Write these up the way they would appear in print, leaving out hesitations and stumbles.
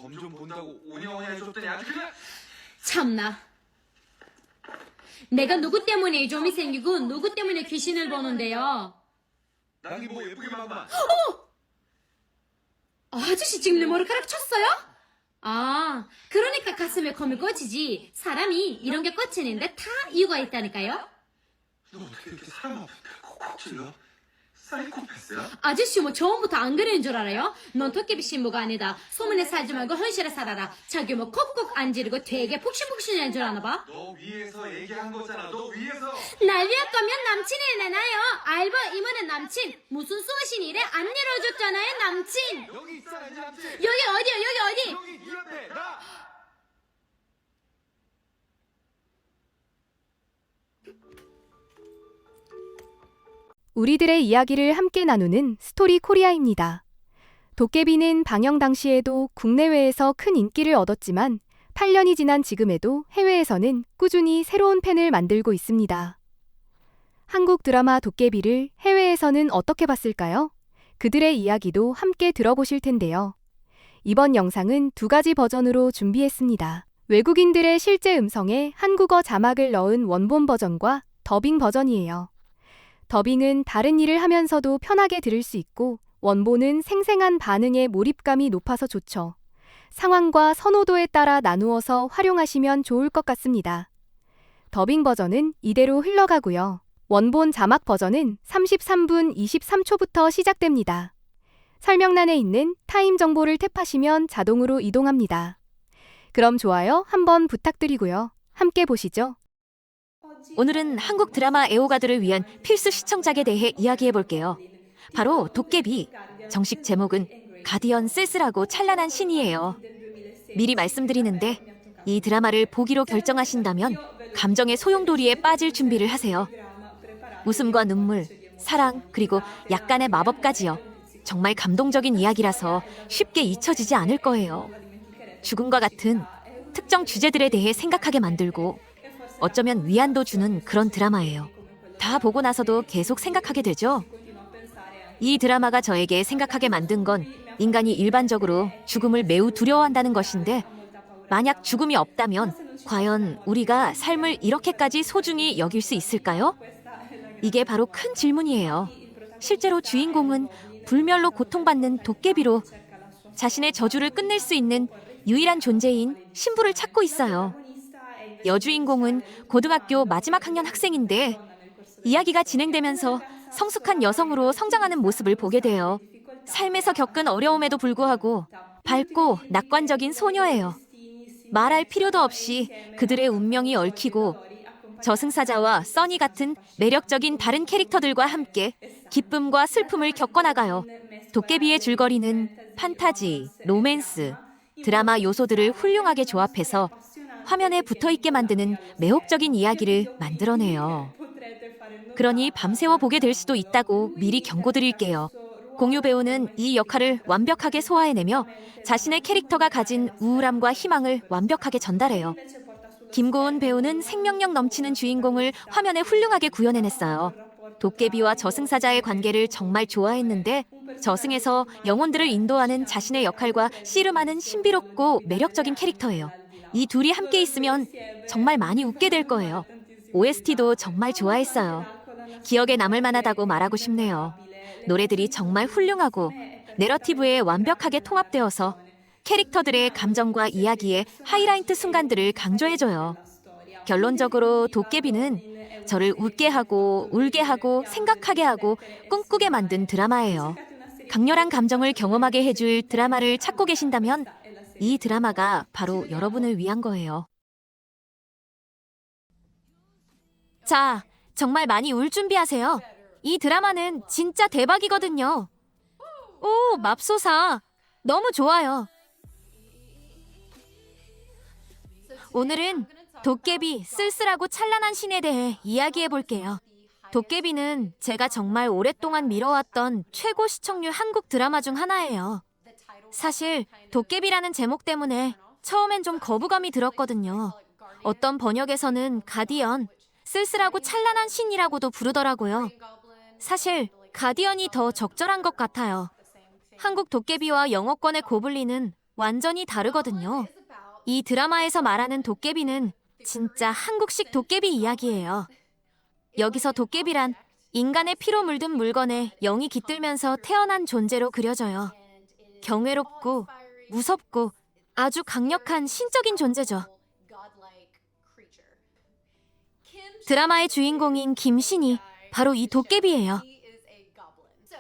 검 좀 본다고 오냐오냐 해줬더니 아주 그냥. 참나. 내가 누구 때문에 좀이 생기고 누구 때문에 귀신을 보는데요. 나기 뭐 예쁘게만 봐. 아저씨 지금 내 머리카락 쳤어요? 아, 그러니까 가슴에 검이 꽂히지. 사람이 이런 게 꽂히는데 다 이유가 있다니까요. 너 어떻게 이렇게 사람 앞에 콕콕 찔러? 사이코패스야? 아저씨 뭐 처음부터 안 그러는 줄 알아요? 넌 도깨비 신부가 아니다. 소문에 살지 말고 현실에 살아라. 자기 뭐 콕콕 안 지르고 되게 푹신푹신한 줄 아나 봐. 너 위에서 얘기한 거잖아. 너 위에서. 날 위할 거면 남친이 내놔요. 알바 이모는 남친. 무슨 수하신 일에 안 내려줬잖아요, 남친. 여기 있잖아, 이 남친. 여기 어디요, 여기 어디? 여기 네 옆에 나. 우리들의 이야기를 함께 나누는 스토리 코리아입니다. 도깨비는 방영 당시에도 국내외에서 큰 인기를 얻었지만 8년이 지난 지금에도 해외에서는 꾸준히 새로운 팬을 만들고 있습니다. 한국 드라마 도깨비를 해외에서는 어떻게 봤을까요? 그들의 이야기도 함께 들어보실 텐데요. 이번 영상은 2가지 버전으로 준비했습니다. 외국인들의 실제 음성에 한국어 자막을 넣은 원본 버전과 더빙 버전이에요. 더빙은 다른 일을 하면서도 편하게 들을 수 있고 원본은 생생한 반응에 몰입감이 높아서 좋죠. 상황과 선호도에 따라 나누어서 활용하시면 좋을 것 같습니다. 더빙 버전은 이대로 흘러가고요. 원본 자막 버전은 33분 23초부터 시작됩니다. 설명란에 있는 타임 정보를 탭하시면 자동으로 이동합니다. 그럼 좋아요 한번 부탁드리고요. 함께 보시죠. 오늘은 한국 드라마 애호가들을 위한 필수 시청작에 대해 이야기해 볼게요. 바로 도깨비. 정식 제목은 가디언 쓸쓸하고 찬란한 신이에요. 미리 말씀드리는데 이 드라마를 보기로 결정하신다면 감정의 소용돌이에 빠질 준비를 하세요. 웃음과 눈물, 사랑, 그리고 약간의 마법까지요. 정말 감동적인 이야기라서 쉽게 잊혀지지 않을 거예요. 죽음과 같은 특정 주제들에 대해 생각하게 만들고 어쩌면 위안도 주는 그런 드라마예요. 다 보고 나서도 계속 생각하게 되죠? 이 드라마가 저에게 생각하게 만든 건 인간이 일반적으로 죽음을 매우 두려워한다는 것인데 만약 죽음이 없다면 과연 우리가 삶을 이렇게까지 소중히 여길 수 있을까요? 이게 바로 큰 질문이에요. 실제로 주인공은 불멸로 고통받는 도깨비로 자신의 저주를 끝낼 수 있는 유일한 존재인 신부를 찾고 있어요. 여주인공은 고등학교 마지막 학년 학생인데 이야기가 진행되면서 성숙한 여성으로 성장하는 모습을 보게 돼요. 삶에서 겪은 어려움에도 불구하고 밝고 낙관적인 소녀예요. 말할 필요도 없이 그들의 운명이 얽히고 저승사자와 써니 같은 매력적인 다른 캐릭터들과 함께 기쁨과 슬픔을 겪어나가요. 도깨비의 줄거리는 판타지, 로맨스, 드라마 요소들을 훌륭하게 조합해서 화면에 붙어있게 만드는 매혹적인 이야기를 만들어내요. 그러니 밤새워 보게 될 수도 있다고 미리 경고드릴게요. 공유 배우는 이 역할을 완벽하게 소화해내며 자신의 캐릭터가 가진 우울함과 희망을 완벽하게 전달해요. 김고은 배우는 생명력 넘치는 주인공을 화면에 훌륭하게 구현해냈어요. 도깨비와 저승사자의 관계를 정말 좋아했는데 저승에서 영혼들을 인도하는 자신의 역할과 씨름하는 신비롭고 매력적인 캐릭터예요. 이 둘이 함께 있으면 정말 많이 웃게 될 거예요. OST도 정말 좋아했어요. 기억에 남을 만하다고 말하고 싶네요. 노래들이 정말 훌륭하고 내러티브에 완벽하게 통합되어서 캐릭터들의 감정과 이야기의 하이라이트 순간들을 강조해줘요. 결론적으로 도깨비는 저를 웃게 하고 울게 하고 생각하게 하고 꿈꾸게 만든 드라마예요. 강렬한 감정을 경험하게 해줄 드라마를 찾고 계신다면 이 드라마가 바로 여러분을 위한 거예요. 자, 정말 많이 울 준비하세요. 이 드라마는 진짜 대박이거든요. 오, 맙소사. 너무 좋아요. 오늘은 도깨비 쓸쓸하고 찬란한 신에 대해 이야기해 볼게요. 도깨비는 제가 정말 오랫동안 미뤄왔던 최고 시청률 한국 드라마 중 하나예요. 사실 도깨비라는 제목 때문에 처음엔 좀 거부감이 들었거든요. 어떤 번역에서는 가디언, 쓸쓸하고 찬란한 신이라고도 부르더라고요. 사실 가디언이 더 적절한 것 같아요. 한국 도깨비와 영어권의 고블린은 완전히 다르거든요. 이 드라마에서 말하는 도깨비는 진짜 한국식 도깨비 이야기예요. 여기서 도깨비란 인간의 피로 물든 물건에 영이 깃들면서 태어난 존재로 그려져요. 경외롭고 무섭고 아주 강력한 신적인 존재죠. 드라마의 주인공인 김신이 바로 이 도깨비예요.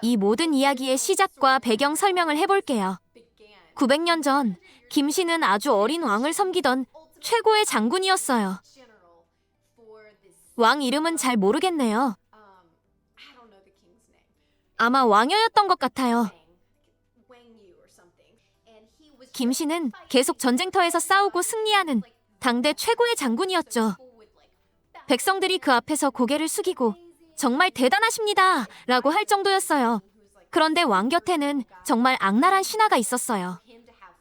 이 모든 이야기의 시작과 배경 설명을 해볼게요. 900년 전 김신은 아주 어린 왕을 섬기던 최고의 장군이었어요. 왕 이름은 잘 모르겠네요. 아마 왕여였던 것 같아요. 김신은 계속 전쟁터에서 싸우고 승리하는 당대 최고의 장군이었죠. 백성들이 그 앞에서 고개를 숙이고 정말 대단하십니다 라고 할 정도였어요. 그런데 왕 곁에는 정말 악랄한 신하가 있었어요.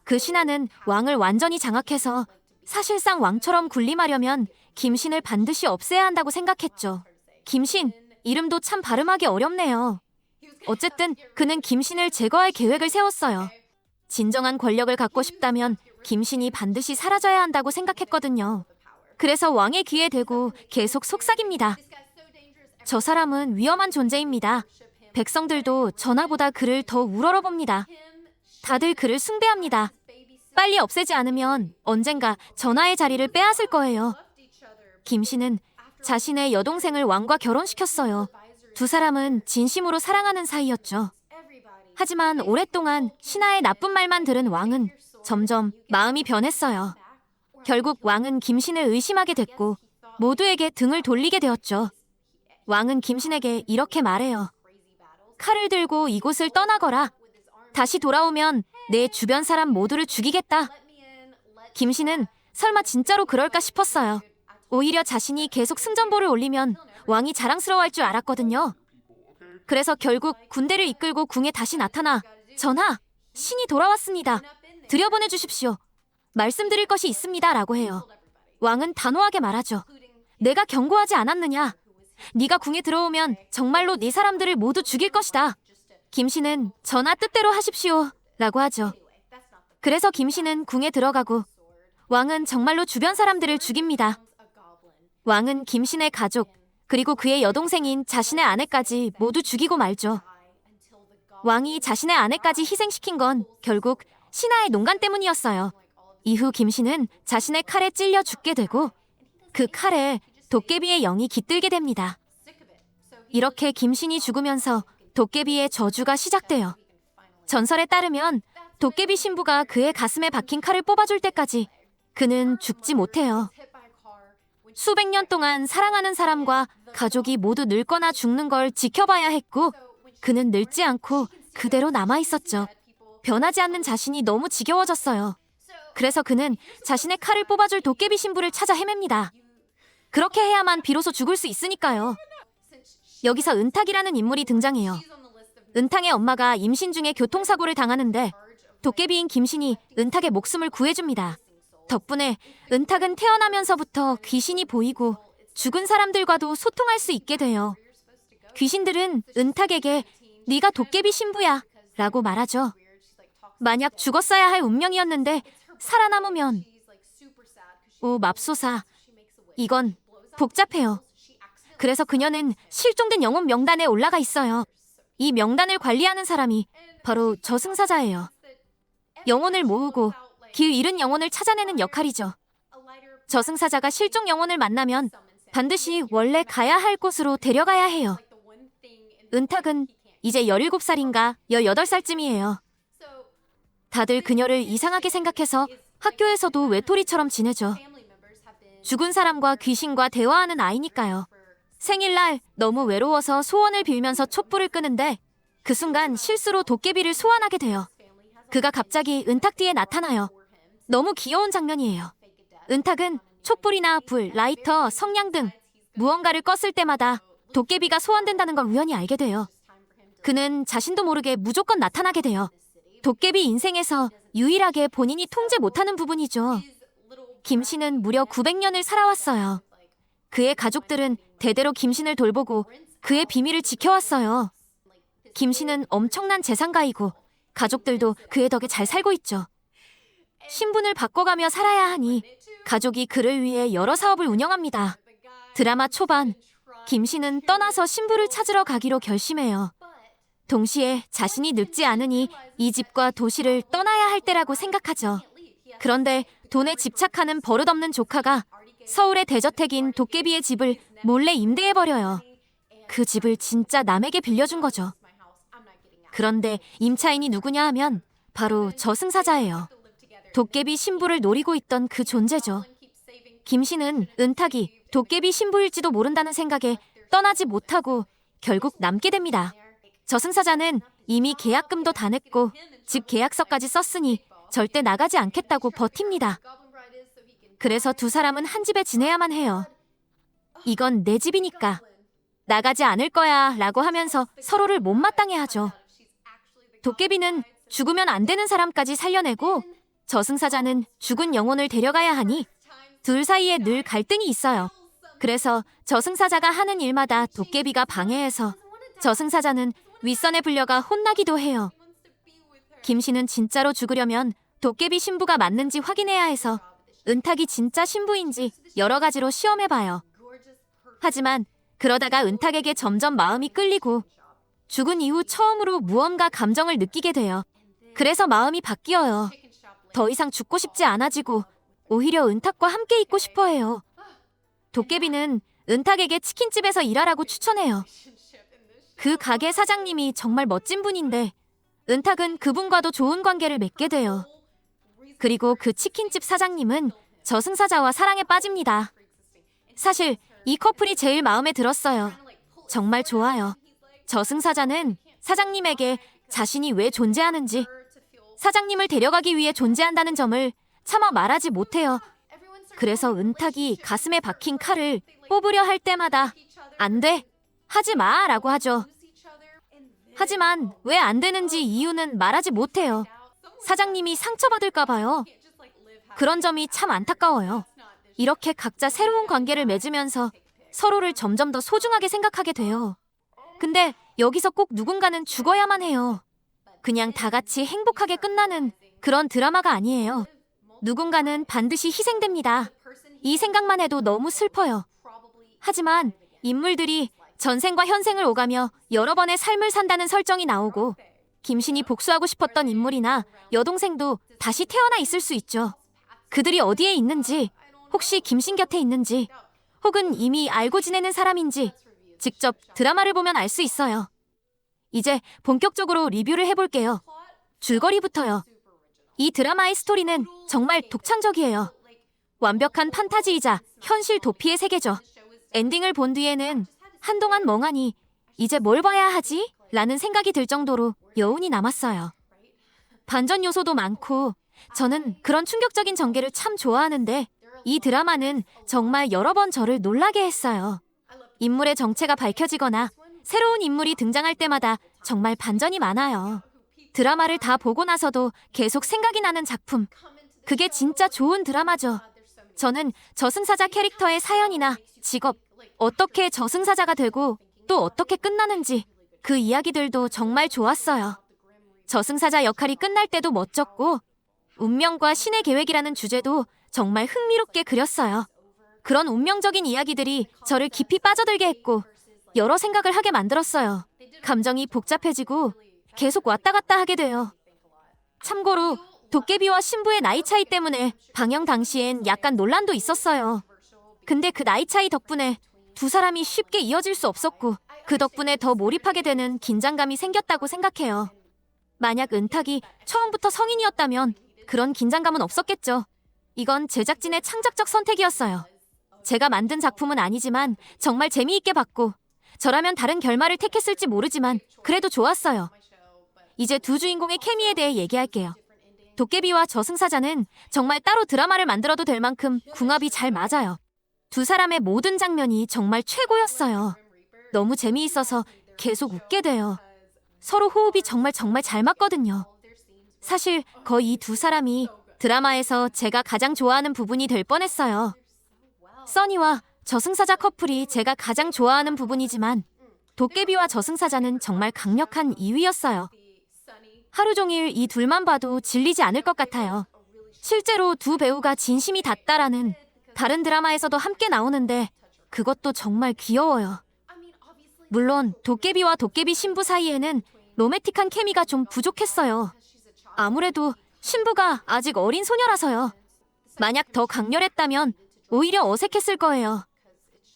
그 신하는 왕을 완전히 장악해서 사실상 왕처럼 군림하려면 김신을 반드시 없애야 한다고 생각했죠. 김신, 이름도 참 발음하기 어렵네요. 어쨌든 그는 김신을 제거할 계획을 세웠어요. 진정한 권력을 갖고 싶다면 김신이 반드시 사라져야 한다고 생각했거든요. 그래서 왕의 귀에 대고 계속 속삭입니다. 저 사람은 위험한 존재입니다. 백성들도 전하보다 그를 더 우러러봅니다. 다들 그를 숭배합니다. 빨리 없애지 않으면 언젠가 전하의 자리를 빼앗을 거예요. 김신은 자신의 여동생을 왕과 결혼시켰어요. 두 사람은 진심으로 사랑하는 사이였죠. 하지만 오랫동안 신하의 나쁜 말만 들은 왕은 점점 마음이 변했어요. 결국 왕은 김신을 의심하게 됐고 모두에게 등을 돌리게 되었죠. 왕은 김신에게 이렇게 말해요. 칼을 들고 이곳을 떠나거라. 다시 돌아오면 내 주변 사람 모두를 죽이겠다. 김신은 설마 진짜로 그럴까 싶었어요. 오히려 자신이 계속 승전보를 올리면 왕이 자랑스러워할 줄 알았거든요. 그래서 결국 군대를 이끌고 궁에 다시 나타나 전하, 신이 돌아왔습니다. 들여보내 주십시오. 말씀드릴 것이 있습니다 라고 해요. 왕은 단호하게 말하죠. 내가 경고하지 않았느냐? 네가 궁에 들어오면 정말로 네 사람들을 모두 죽일 것이다. 김신은 전하 뜻대로 하십시오 라고 하죠. 그래서 김신은 궁에 들어가고 왕은 정말로 주변 사람들을 죽입니다. 왕은 김신의 가족 그리고 그의 여동생인 자신의 아내까지 모두 죽이고 말죠. 왕이 자신의 아내까지 희생시킨 건 결국 신하의 농간 때문이었어요. 이후 김신은 자신의 칼에 찔려 죽게 되고 그 칼에 도깨비의 영이 깃들게 됩니다. 이렇게 김신이 죽으면서 도깨비의 저주가 시작돼요. 전설에 따르면 도깨비 신부가 그의 가슴에 박힌 칼을 뽑아줄 때까지 그는 죽지 못해요. 수백 년 동안 사랑하는 사람과 가족이 모두 늙거나 죽는 걸 지켜봐야 했고 그는 늙지 않고 그대로 남아있었죠. 변하지 않는 자신이 너무 지겨워졌어요. 그래서 그는 자신의 칼을 뽑아줄 도깨비 신부를 찾아 헤맵니다. 그렇게 해야만 비로소 죽을 수 있으니까요. 여기서 은탁이라는 인물이 등장해요. 은탁의 엄마가 임신 중에 교통사고를 당하는데 도깨비인 김신이 은탁의 목숨을 구해줍니다. 덕분에 은탁은 태어나면서부터 귀신이 보이고 죽은 사람들과도 소통할 수 있게 돼요. 귀신들은 은탁에게 네가 도깨비 신부야 라고 말하죠. 만약 죽었어야 할 운명이었는데 살아남으면 오 맙소사. 이건 복잡해요. 그래서 그녀는 실종된 영혼 명단에 올라가 있어요. 이 명단을 관리하는 사람이 바로 저승사자예요. 영혼을 모으고 길 잃은 영혼을 찾아내는 역할이죠. 저승사자가 실종 영혼을 만나면 반드시 원래 가야 할 곳으로 데려가야 해요. 은탁은 이제 17살인가 18살쯤이에요. 다들 그녀를 이상하게 생각해서 학교에서도 외톨이처럼 지내죠. 죽은 사람과 귀신과 대화하는 아이니까요. 생일날 너무 외로워서 소원을 빌면서 촛불을 끄는데 그 순간 실수로 도깨비를 소환하게 돼요. 그가 갑자기 은탁 뒤에 나타나요. 너무 귀여운 장면이에요. 은탁은 촛불이나 불, 라이터, 성냥 등 무언가를 껐을 때마다 도깨비가 소환된다는 걸 우연히 알게 돼요. 그는 자신도 모르게 무조건 나타나게 돼요. 도깨비 인생에서 유일하게 본인이 통제 못하는 부분이죠. 김신은 무려 900년을 살아왔어요. 그의 가족들은 대대로 김신을 돌보고 그의 비밀을 지켜왔어요. 김신은 엄청난 재산가이고 가족들도 그의 덕에 잘 살고 있죠. 신분을 바꿔가며 살아야 하니 가족이 그를 위해 여러 사업을 운영합니다. 드라마 초반, 김 씨는 떠나서 신부를 찾으러 가기로 결심해요. 동시에 자신이 늙지 않으니 이 집과 도시를 떠나야 할 때라고 생각하죠. 그런데 돈에 집착하는 버릇없는 조카가 서울의 대저택인 도깨비의 집을 몰래 임대해버려요. 그 집을 진짜 남에게 빌려준 거죠. 그런데 임차인이 누구냐 하면 바로 저승사자예요. 도깨비 신부를 노리고 있던 그 존재죠. 김 씨는 은탁이 도깨비 신부일지도 모른다는 생각에 떠나지 못하고 결국 남게 됩니다. 저승사자는 이미 계약금도 다 냈고 집 계약서까지 썼으니 절대 나가지 않겠다고 버팁니다. 그래서 두 사람은 한 집에 지내야만 해요. 이건 내 집이니까 나가지 않을 거야 라고 하면서 서로를 못마땅해 하죠. 도깨비는 죽으면 안 되는 사람까지 살려내고 저승사자는 죽은 영혼을 데려가야 하니 둘 사이에 늘 갈등이 있어요. 그래서 저승사자가 하는 일마다 도깨비가 방해해서 저승사자는 윗선에 불려가 혼나기도 해요. 김 씨는 진짜로 죽으려면 도깨비 신부가 맞는지 확인해야 해서 은탁이 진짜 신부인지 여러 가지로 시험해봐요. 하지만 그러다가 은탁에게 점점 마음이 끌리고 죽은 이후 처음으로 무언가 감정을 느끼게 돼요. 그래서 마음이 바뀌어요. 더 이상 죽고 싶지 않아지고 오히려 은탁과 함께 있고 싶어해요. 도깨비는 은탁에게 치킨집에서 일하라고 추천해요. 그 가게 사장님이 정말 멋진 분인데 은탁은 그분과도 좋은 관계를 맺게 돼요. 그리고 그 치킨집 사장님은 저승사자와 사랑에 빠집니다. 사실 이 커플이 제일 마음에 들었어요. 정말 좋아요. 저승사자는 사장님에게 자신이 왜 존재하는지, 사장님을 데려가기 위해 존재한다는 점을 차마 말하지 못해요. 그래서 은탁이 가슴에 박힌 칼을 뽑으려 할 때마다 안 돼, 하지 마 라고 하죠. 하지만 왜 안 되는지 이유는 말하지 못해요. 사장님이 상처받을까 봐요. 그런 점이 참 안타까워요. 이렇게 각자 새로운 관계를 맺으면서 서로를 점점 더 소중하게 생각하게 돼요. 근데 여기서 꼭 누군가는 죽어야만 해요. 그냥 다 같이 행복하게 끝나는 그런 드라마가 아니에요. 누군가는 반드시 희생됩니다. 이 생각만 해도 너무 슬퍼요. 하지만 인물들이 전생과 현생을 오가며 여러 번의 삶을 산다는 설정이 나오고 김신이 복수하고 싶었던 인물이나 여동생도 다시 태어나 있을 수 있죠. 그들이 어디에 있는지, 혹시 김신 곁에 있는지, 혹은 이미 알고 지내는 사람인지 직접 드라마를 보면 알 수 있어요. 이제 본격적으로 리뷰를 해볼게요. 줄거리부터요. 이 드라마의 스토리는 정말 독창적이에요. 완벽한 판타지이자 현실 도피의 세계죠. 엔딩을 본 뒤에는 한동안 멍하니 이제 뭘 봐야 하지? 라는 생각이 들 정도로 여운이 남았어요. 반전 요소도 많고 저는 그런 충격적인 전개를 참 좋아하는데 이 드라마는 정말 여러 번 저를 놀라게 했어요. 인물의 정체가 밝혀지거나 새로운 인물이 등장할 때마다 정말 반전이 많아요. 드라마를 다 보고 나서도 계속 생각이 나는 작품. 그게 진짜 좋은 드라마죠. 저는 저승사자 캐릭터의 사연이나 직업, 어떻게 저승사자가 되고 또 어떻게 끝나는지 그 이야기들도 정말 좋았어요. 저승사자 역할이 끝날 때도 멋졌고 운명과 신의 계획이라는 주제도 정말 흥미롭게 그렸어요. 그런 운명적인 이야기들이 저를 깊이 빠져들게 했고 여러 생각을 하게 만들었어요. 감정이 복잡해지고 계속 왔다 갔다 하게 돼요. 참고로 도깨비와 신부의 나이 차이 때문에 방영 당시엔 약간 논란도 있었어요. 근데 그 나이 차이 덕분에 두 사람이 쉽게 이어질 수 없었고 그 덕분에 더 몰입하게 되는 긴장감이 생겼다고 생각해요. 만약 은탁이 처음부터 성인이었다면 그런 긴장감은 없었겠죠. 이건 제작진의 창작적 선택이었어요. 제가 만든 작품은 아니지만 정말 재미있게 봤고 저라면 다른 결말을 택했을지 모르지만 그래도 좋았어요. 이제 두 주인공의 케미에 대해 얘기할게요. 도깨비와 저승사자는 정말 따로 드라마를 만들어도 될 만큼 궁합이 잘 맞아요. 두 사람의 모든 장면이 정말 최고였어요. 너무 재미있어서 계속 웃게 돼요. 서로 호흡이 정말 잘 맞거든요. 사실 거의 이 두 사람이 드라마에서 제가 가장 좋아하는 부분이 될 뻔했어요. 써니와 저승사자 커플이 제가 가장 좋아하는 부분이지만 도깨비와 저승사자는 정말 강력한 2위였어요. 하루 종일 이 둘만 봐도 질리지 않을 것 같아요. 실제로 두 배우가 진심이 닿다라는 다른 드라마에서도 함께 나오는데 그것도 정말 귀여워요. 물론 도깨비와 도깨비 신부 사이에는 로맨틱한 케미가 좀 부족했어요. 아무래도 신부가 아직 어린 소녀라서요. 만약 더 강렬했다면 오히려 어색했을 거예요.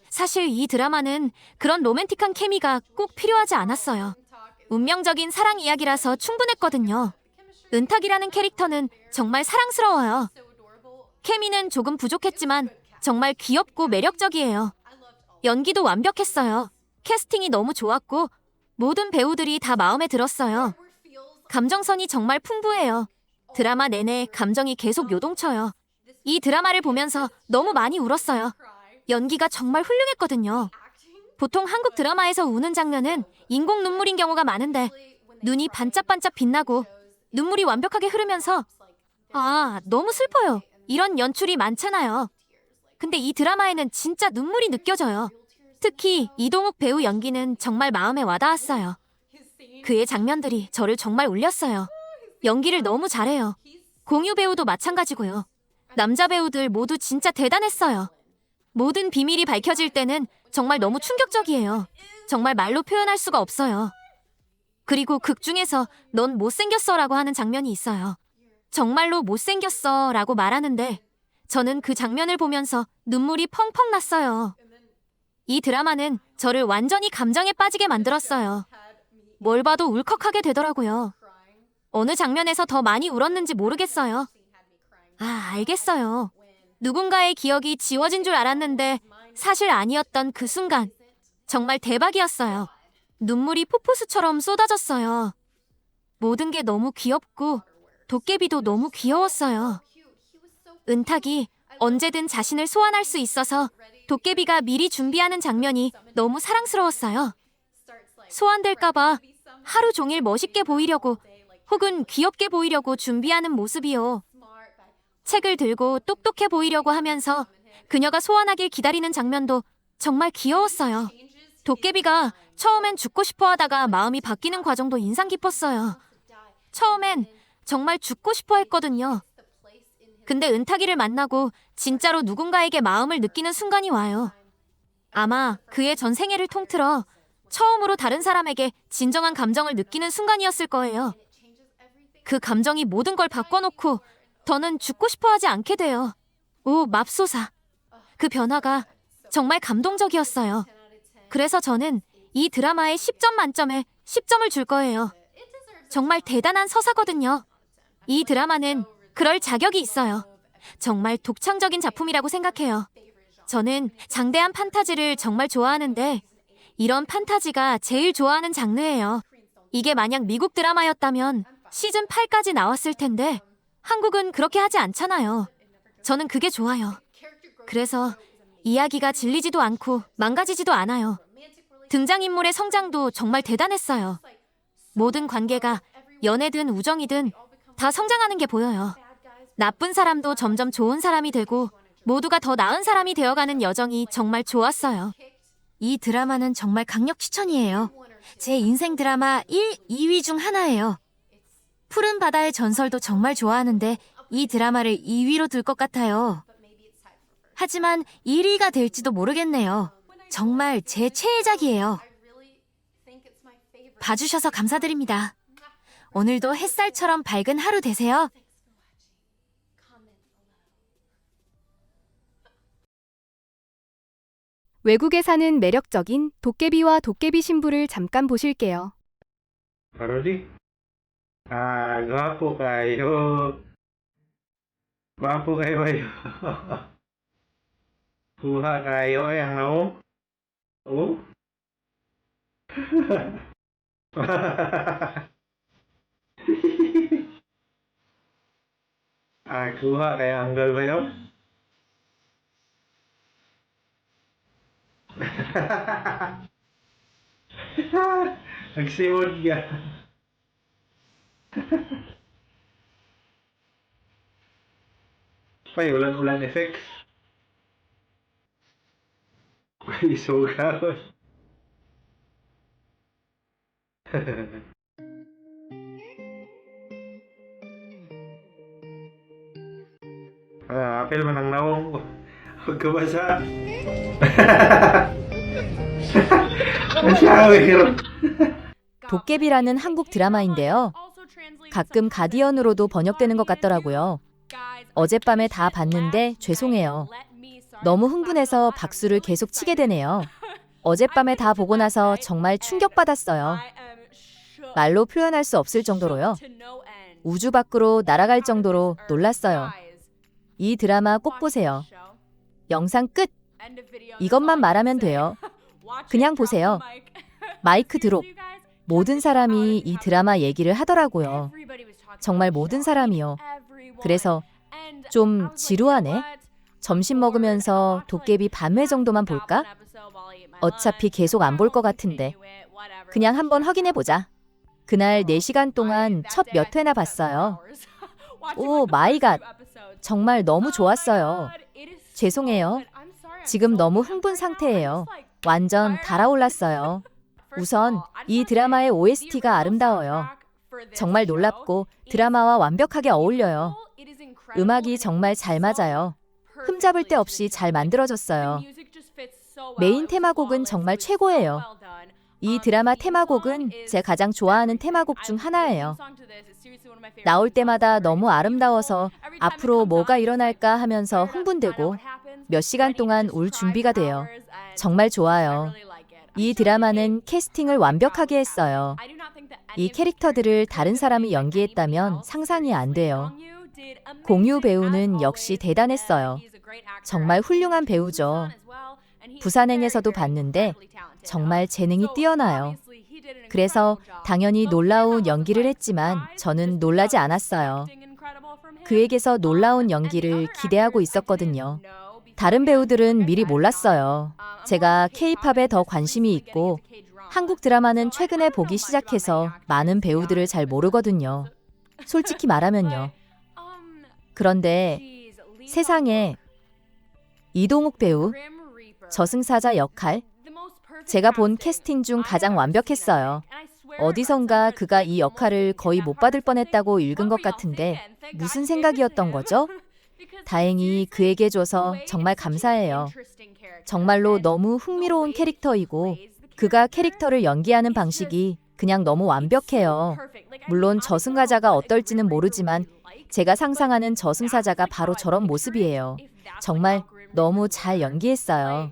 사실 이 드라마는 그런 로맨틱한 케미가 꼭 필요하지 않았어요. 운명적인 사랑 이야기라서 충분했거든요. 은탁이라는 캐릭터는 정말 사랑스러워요. 케미는 조금 부족했지만 정말 귀엽고 매력적이에요. 연기도 완벽했어요. 캐스팅이 너무 좋았고 모든 배우들이 다 마음에 들었어요. 감정선이 정말 풍부해요. 드라마 내내 감정이 계속 요동쳐요. 이 드라마를 보면서 너무 많이 울었어요. 연기가 정말 훌륭했거든요. 보통 한국 드라마에서 우는 장면은 인공 눈물인 경우가 많은데 눈이 반짝반짝 빛나고 눈물이 완벽하게 흐르면서 아, 너무 슬퍼요. 이런 연출이 많잖아요. 근데 이 드라마에는 진짜 눈물이 느껴져요. 특히 이동욱 배우 연기는 정말 마음에 와닿았어요. 그의 장면들이 저를 정말 울렸어요. 연기를 너무 잘해요. 공유 배우도 마찬가지고요. 남자 배우들 모두 진짜 대단했어요. 모든 비밀이 밝혀질 때는 정말 너무 충격적이에요. 정말 말로 표현할 수가 없어요. 그리고 극 중에서 넌 못생겼어 라고 하는 장면이 있어요. 정말로 못생겼어 라고 말하는데 저는 그 장면을 보면서 눈물이 펑펑 났어요. 이 드라마는 저를 완전히 감정에 빠지게 만들었어요. 뭘 봐도 울컥하게 되더라고요. 어느 장면에서 더 많이 울었는지 모르겠어요. 아, 알겠어요. 누군가의 기억이 지워진 줄 알았는데 사실 아니었던 그 순간 정말 대박이었어요. 눈물이 폭포수처럼 쏟아졌어요. 모든 게 너무 귀엽고 도깨비도 너무 귀여웠어요. 은탁이 언제든 자신을 소환할 수 있어서 도깨비가 미리 준비하는 장면이 너무 사랑스러웠어요. 소환될까봐 하루 종일 멋있게 보이려고 혹은 귀엽게 보이려고 준비하는 모습이요. 책을 들고 똑똑해 보이려고 하면서 그녀가 소환하길 기다리는 장면도 정말 귀여웠어요. 도깨비가 처음엔 죽고 싶어 하다가 마음이 바뀌는 과정도 인상 깊었어요. 처음엔 정말 죽고 싶어 했거든요. 근데 은탁이를 만나고 진짜로 누군가에게 마음을 느끼는 순간이 와요. 아마 그의 전 생애를 통틀어 처음으로 다른 사람에게 진정한 감정을 느끼는 순간이었을 거예요. 그 감정이 모든 걸 바꿔놓고 더는 죽고 싶어 하지 않게 돼요. 오, 맙소사. 그 변화가 정말 감동적이었어요. 그래서 저는 이 드라마에 10점 만점에 10점을 줄 거예요. 정말 대단한 서사거든요. 이 드라마는 그럴 자격이 있어요. 정말 독창적인 작품이라고 생각해요. 저는 장대한 판타지를 정말 좋아하는데 이런 판타지가 제일 좋아하는 장르예요. 이게 만약 미국 드라마였다면 시즌 8까지 나왔을 텐데 한국은 그렇게 하지 않잖아요. 저는 그게 좋아요. 그래서 이야기가 질리지도 않고 망가지지도 않아요. 등장인물의 성장도 정말 대단했어요. 모든 관계가 연애든 우정이든 다 성장하는 게 보여요. 나쁜 사람도 점점 좋은 사람이 되고 모두가 더 나은 사람이 되어가는 여정이 정말 좋았어요. 이 드라마는 정말 강력 추천이에요. 제 인생 드라마 1, 2위 중 하나예요. 푸른 바다의 전설도 정말 좋아하는데 이 드라마를 2위로 둘 것 같아요. 하지만 1위가 될지도 모르겠네요. 정말 제 최애작이에요. 봐주셔서 감사드립니다. 오늘도 햇살처럼 밝은 하루 되세요. 외국에 사는 매력적인 도깨비와 도깨비 신부를 잠깐 보실게요. Parodi? Ah, guwapo kayo. Guwapo kayo kayo. Kuha kayo yan, oh. Oh? Ah, kuha kayo hanggang kayo. Nagsimod ka. Pay, ulan-ulan effects. Iso ka. Apel menang naong. Kebasa. Masyawir. 도깨비라는 한국 드라마인데요. 가끔 가디언으로도 번역되는 것 같더라고요. 어젯밤에 다 봤는데 죄송해요. 너무 흥분해서 박수를 계속 치게 되네요. 어젯밤에 다 보고 나서 정말 충격받았어요. 말로 표현할 수 없을 정도로요. 우주 밖으로 날아갈 정도로 놀랐어요. 이 드라마 꼭 보세요. 영상 끝! 이것만 말하면 돼요. 그냥 보세요. 마이크 드롭. 모든 사람이 이 드라마 얘기를 하더라고요. 정말 모든 사람이요. 그래서 좀 지루하네. 점심 먹으면서 도깨비 반회 정도만 볼까? 어차피 계속 안 볼 것 같은데. 그냥 한번 확인해보자. 그날 4시간 동안 첫 몇 회나 봤어요. 오 마이 갓. 정말 너무 좋았어요. 죄송해요. 지금 너무 흥분 상태예요. 완전 달아올랐어요. 우선 이 드라마의 OST가 아름다워요. 정말 놀랍고 드라마와 완벽하게 어울려요. 음악이 정말 잘 맞아요. 흠잡을 데 없이 잘 만들어졌어요. 메인 테마곡은 정말 최고예요. 이 드라마 테마곡은 제 가장 좋아하는 테마곡 중 하나예요. 나올 때마다 너무 아름다워서 앞으로 뭐가 일어날까 하면서 흥분되고 몇 시간 동안 울 준비가 돼요. 정말 좋아요. 이 드라마는 캐스팅을 완벽하게 했어요. 이 캐릭터들을 다른 사람이 연기했다면 상상이 안 돼요. 공유 배우는 역시 대단했어요. 정말 훌륭한 배우죠. 부산행에서도 봤는데 정말 재능이 뛰어나요. 그래서 당연히 놀라운 연기를 했지만 저는 놀라지 않았어요. 그에게서 놀라운 연기를 기대하고 있었거든요. 다른 배우들은 미리 몰랐어요. 제가 K-팝에 더 관심이 있고 한국 드라마는 최근에 보기 시작해서 많은 배우들을 잘 모르거든요. 솔직히 말하면요. 그런데 세상에 이동욱 배우, 저승사자 역할, 제가 본 캐스팅 중 가장 완벽했어요. 어디선가 그가 이 역할을 거의 못 받을 뻔했다고 읽은 것 같은데 무슨 생각이었던 거죠? 다행히 그에게 줘서 정말 감사해요. 정말로 너무 흥미로운 캐릭터이고 그가 캐릭터를 연기하는 방식이 그냥 너무 완벽해요. 물론 저승사자가 어떨지는 모르지만 제가 상상하는 저승사자가 바로 저런 모습이에요. 정말 너무 잘 연기했어요.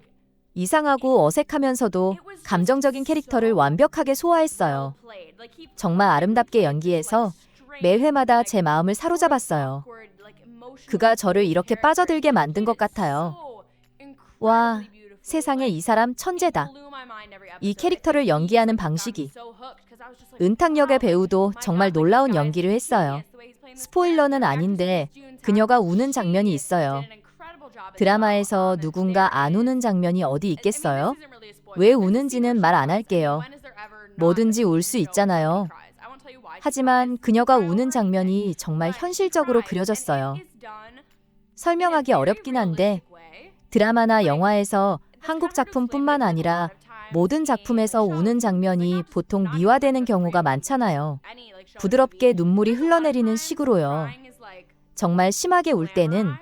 이상하고 어색하면서도 감정적인 캐릭터를 완벽하게 소화했어요. 정말 아름답게 연기해서 매 회마다 제 마음을 사로잡았어요. 그가 저를 이렇게 빠져들게 만든 것 같아요. 와, 세상에 이 사람 천재다. 이 캐릭터를 연기하는 방식이. 은탁역의 배우도 정말 놀라운 연기를 했어요. 스포일러는 아닌데 그녀가 우는 장면이 있어요. 드라마에서 누군가 안 우는 장면이 어디 있겠어요? 왜 우는지는 말 안 할게요. 뭐든지 울 수 있잖아요. 하지만 그녀가 우는 장면이 정말 현실적으로 그려졌어요. 설명하기 어렵긴 한데 드라마나 영화에서 한국 작품뿐만 아니라 모든 작품에서 우는 장면이 보통 미화되는 경우가 많잖아요. 부드럽게 눈물이 흘러내리는 식으로요. 정말 심하게 울 때는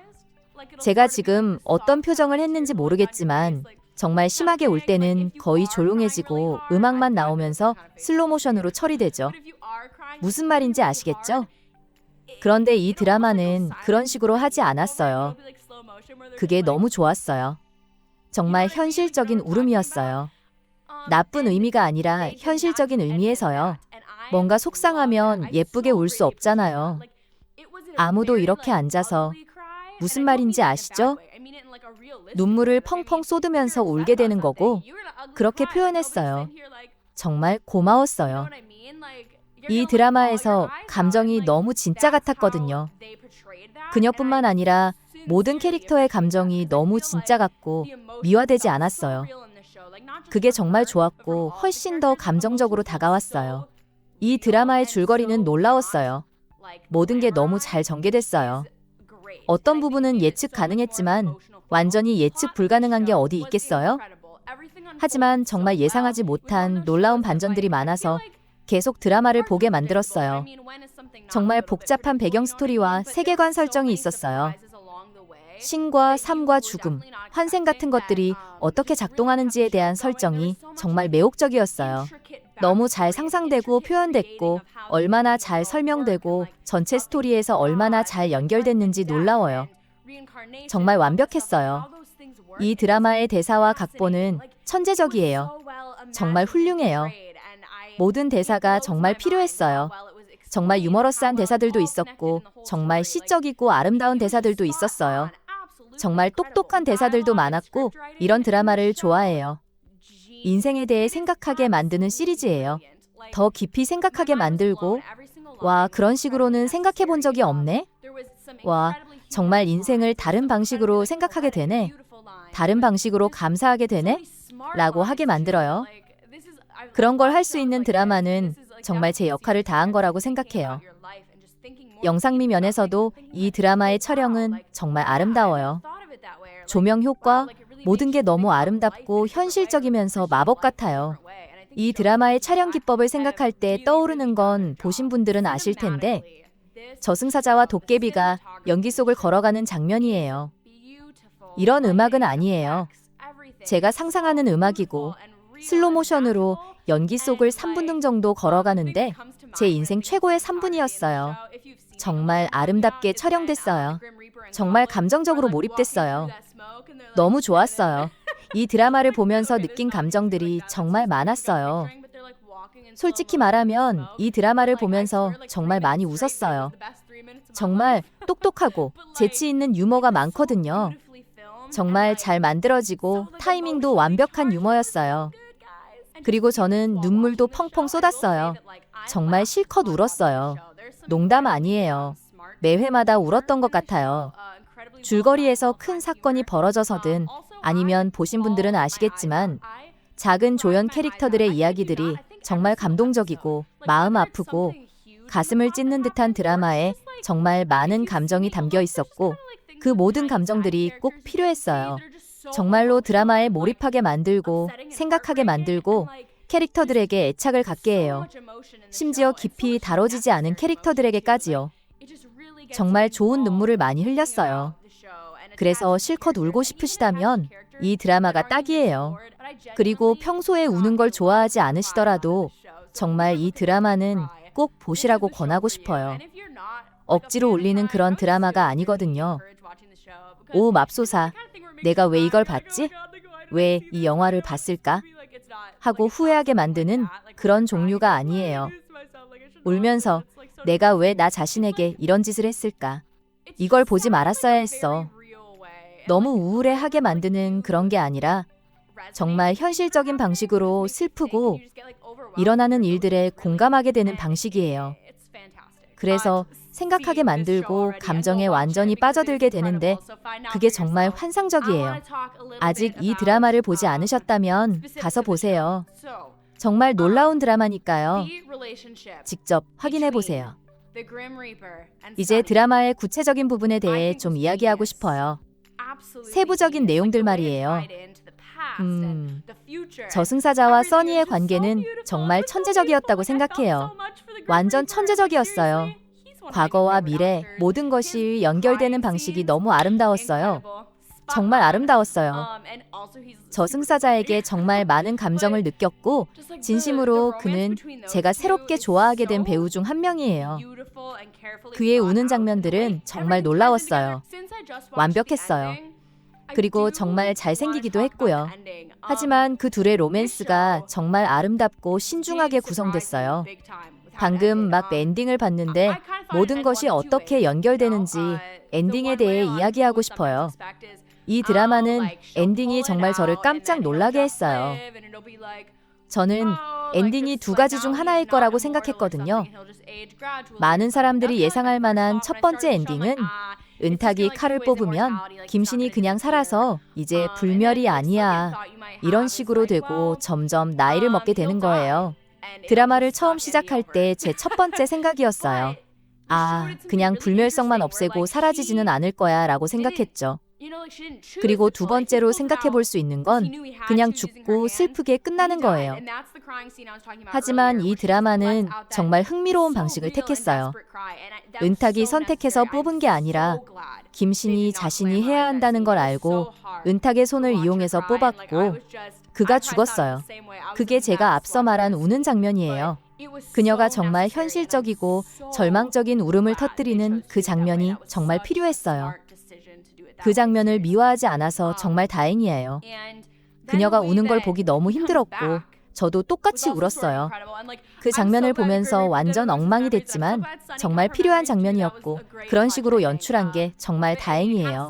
제가 지금 어떤 표정을 했는지 모르겠지만 정말 심하게 울 때는 거의 조용해지고 음악만 나오면서 슬로모션으로 처리되죠. 무슨 말인지 아시겠죠? 그런데 이 드라마는 그런 식으로 하지 않았어요. 그게 너무 좋았어요. 정말 현실적인 울음이었어요. 나쁜 의미가 아니라 현실적인 의미에서요. 뭔가 속상하면 예쁘게 울 수 없잖아요. 아무도 이렇게 앉아서 무슨 말인지 아시죠? 눈물을 펑펑 쏟으면서 울게 되는 거고 그렇게 표현했어요. 정말 고마웠어요. 이 드라마에서 감정이 너무 진짜 같았거든요. 그녀뿐만 아니라 모든 캐릭터의 감정이 너무 진짜 같고 미화되지 않았어요. 그게 정말 좋았고 훨씬 더 감정적으로 다가왔어요. 이 드라마의 줄거리는 놀라웠어요. 모든 게 너무 잘 전개됐어요. 어떤 부분은 예측 가능했지만 완전히 예측 불가능한 게 어디 있겠어요? 하지만 정말 예상하지 못한 놀라운 반전들이 많아서 계속 드라마를 보게 만들었어요. 정말 복잡한 배경 스토리와 세계관 설정이 있었어요. 신과 삶과 죽음, 환생 같은 것들이 어떻게 작동하는지에 대한 설정이 정말 매혹적이었어요. 너무 잘 상상되고 표현됐고 얼마나 잘 설명되고 전체 스토리에서 얼마나 잘 연결됐는지 놀라워요. 정말 완벽했어요. 이 드라마의 대사와 각본은 천재적이에요. 정말 훌륭해요. 모든 대사가 정말 필요했어요. 정말 유머러스한 대사들도 있었고 정말 시적이고 아름다운 대사들도 있었어요. 정말 똑똑한 대사들도 많았고 이런 드라마를 좋아해요. 인생에 대해 생각하게 만드는 시리즈예요. 더 깊이 생각하게 만들고 와, 그런 식으로는 생각해 본 적이 없네? 와, 정말 인생을 다른 방식으로 생각하게 되네? 다른 방식으로 감사하게 되네? 라고 하게 만들어요. 그런 걸 할 수 있는 드라마는 정말 제 역할을 다한 거라고 생각해요. 영상미 면에서도 이 드라마의 촬영은 정말 아름다워요. 조명 효과, 모든 게 너무 아름답고 현실적이면서 마법 같아요. 이 드라마의 촬영 기법을 생각할 때 떠오르는 건 보신 분들은 아실 텐데 저승사자와 도깨비가 연기 속을 걸어가는 장면이에요. 이런 음악은 아니에요. 제가 상상하는 음악이고 슬로모션으로 연기 속을 3분 정도 걸어가는데 제 인생 최고의 3분이었어요. 정말 아름답게 촬영됐어요. 정말 감정적으로 몰입됐어요. 너무 좋았어요. 이 드라마를 보면서 느낀 감정들이 정말 많았어요. 솔직히 말하면 이 드라마를 보면서 정말 많이 웃었어요. 정말 똑똑하고 재치 있는 유머가 많거든요. 정말 잘 만들어지고 타이밍도 완벽한 유머였어요. 그리고 저는 눈물도 펑펑 쏟았어요. 정말 실컷 울었어요. 농담 아니에요. 매 회마다 울었던 것 같아요. 줄거리에서 큰 사건이 벌어져서든 아니면 보신 분들은 아시겠지만 작은 조연 캐릭터들의 이야기들이 정말 감동적이고 마음 아프고 가슴을 찢는 듯한 드라마에 정말 많은 감정이 담겨 있었고 그 모든 감정들이 꼭 필요했어요. 정말로 드라마에 몰입하게 만들고 생각하게 만들고 캐릭터들에게 애착을 갖게 해요. 심지어 깊이 다뤄지지 않은 캐릭터들에게까지요. 정말 좋은 눈물을 많이 흘렸어요. 그래서 실컷 울고 싶으시다면 이 드라마가 딱이에요. 그리고 평소에 우는 걸 좋아하지 않으시더라도 정말 이 드라마는 꼭 보시라고 권하고 싶어요. 억지로 올리는 그런 드라마가 아니거든요. 오, 맙소사. 내가 왜 이걸 봤지? 왜 이 영화를 봤을까? 하고 후회하게 만드는 그런 종류가 아니에요. 울면서 내가 왜 나 자신에게 이런 짓을 했을까? 이걸 보지 말았어야 했어. 너무 우울해하게 만드는 그런 게 아니라 정말 현실적인 방식으로 슬프고 일어나는 일들에 공감하게 되는 방식이에요. 그래서 생각하게 만들고 감정에 완전히 빠져들게 되는데 그게 정말 환상적이에요. 아직 이 드라마를 보지 않으셨다면 가서 보세요. 정말 놀라운 드라마니까요. 직접 확인해 보세요. 이제 드라마의 구체적인 부분에 대해 좀 이야기하고 싶어요. 세부적인 내용들 말이에요. 저승사자와 써니의 관계는 정말 천재적이었다고 생각해요. 완전 천재적이었어요. 과거와 미래, 모든 것이 연결되는 방식이 너무 아름다웠어요. 정말 아름다웠어요. 저승사자에게 정말 많은 감정을 느꼈고 진심으로 그는 제가 새롭게 좋아하게 된 배우 중 한 명이에요. 그의 우는 장면들은 정말 놀라웠어요. 완벽했어요. 그리고 정말 잘생기기도 했고요. 하지만 그 둘의 로맨스가 정말 아름답고 신중하게 구성됐어요. 방금 막 엔딩을 봤는데 모든 것이 어떻게 연결되는지 엔딩에 대해 이야기하고 싶어요. 이 드라마는 엔딩이 정말 저를 깜짝 놀라게 했어요. 저는 엔딩이 두 가지 중 하나일 거라고 생각했거든요. 많은 사람들이 예상할 만한 첫 번째 엔딩은 은탁이 칼을 뽑으면 김신이 그냥 살아서 이제 불멸이 아니야. 이런 식으로 되고 점점 나이를 먹게 되는 거예요. 드라마를 처음 시작할 때 제 첫 번째 생각이었어요. 아, 그냥 불멸성만 없애고 사라지지는 않을 거야 라고 생각했죠. 그리고 두 번째로 생각해 볼 수 있는 건 그냥 죽고 슬프게 끝나는 거예요. 하지만 이 드라마는 정말 흥미로운 방식을 택했어요. 은탁이 선택해서 뽑은 게 아니라 김신이 자신이 해야 한다는 걸 알고 은탁의 손을 이용해서 뽑았고 그가 죽었어요. 그게 제가 앞서 말한 우는 장면이에요. 그녀가 정말 현실적이고 절망적인 울음을 터뜨리는 그 장면이 정말 필요했어요. 그 장면을 미화하지 않아서 정말 다행이에요. 그녀가 우는 걸 보기 너무 힘들었고 저도 똑같이 울었어요. 그 장면을 보면서 완전 엉망이 됐지만 정말 필요한 장면이었고 그런 식으로 연출한 게 정말 다행이에요.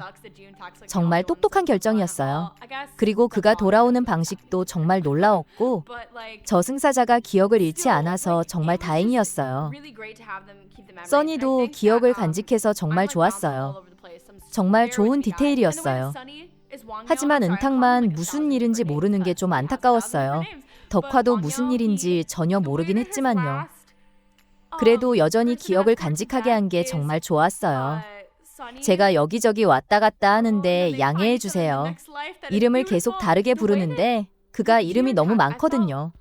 정말 똑똑한 결정이었어요. 그리고 그가 돌아오는 방식도 정말 놀라웠고 저승사자가 기억을 잃지 않아서 정말 다행이었어요. 써니도 기억을 간직해서 정말 좋았어요. 정말 좋은 디테일이었어요. 하지만 은탁만 무슨 일인지 모르는 게 좀 안타까웠어요. 덕화도 무슨 일인지 전혀 모르긴 했지만요. 그래도 여전히 기억을 간직하게 한 게 정말 좋았어요. 제가 여기저기 왔다 갔다 하는데 양해해 주세요. 이름을 계속 다르게 부르는데 그가 이름이 너무 많거든요.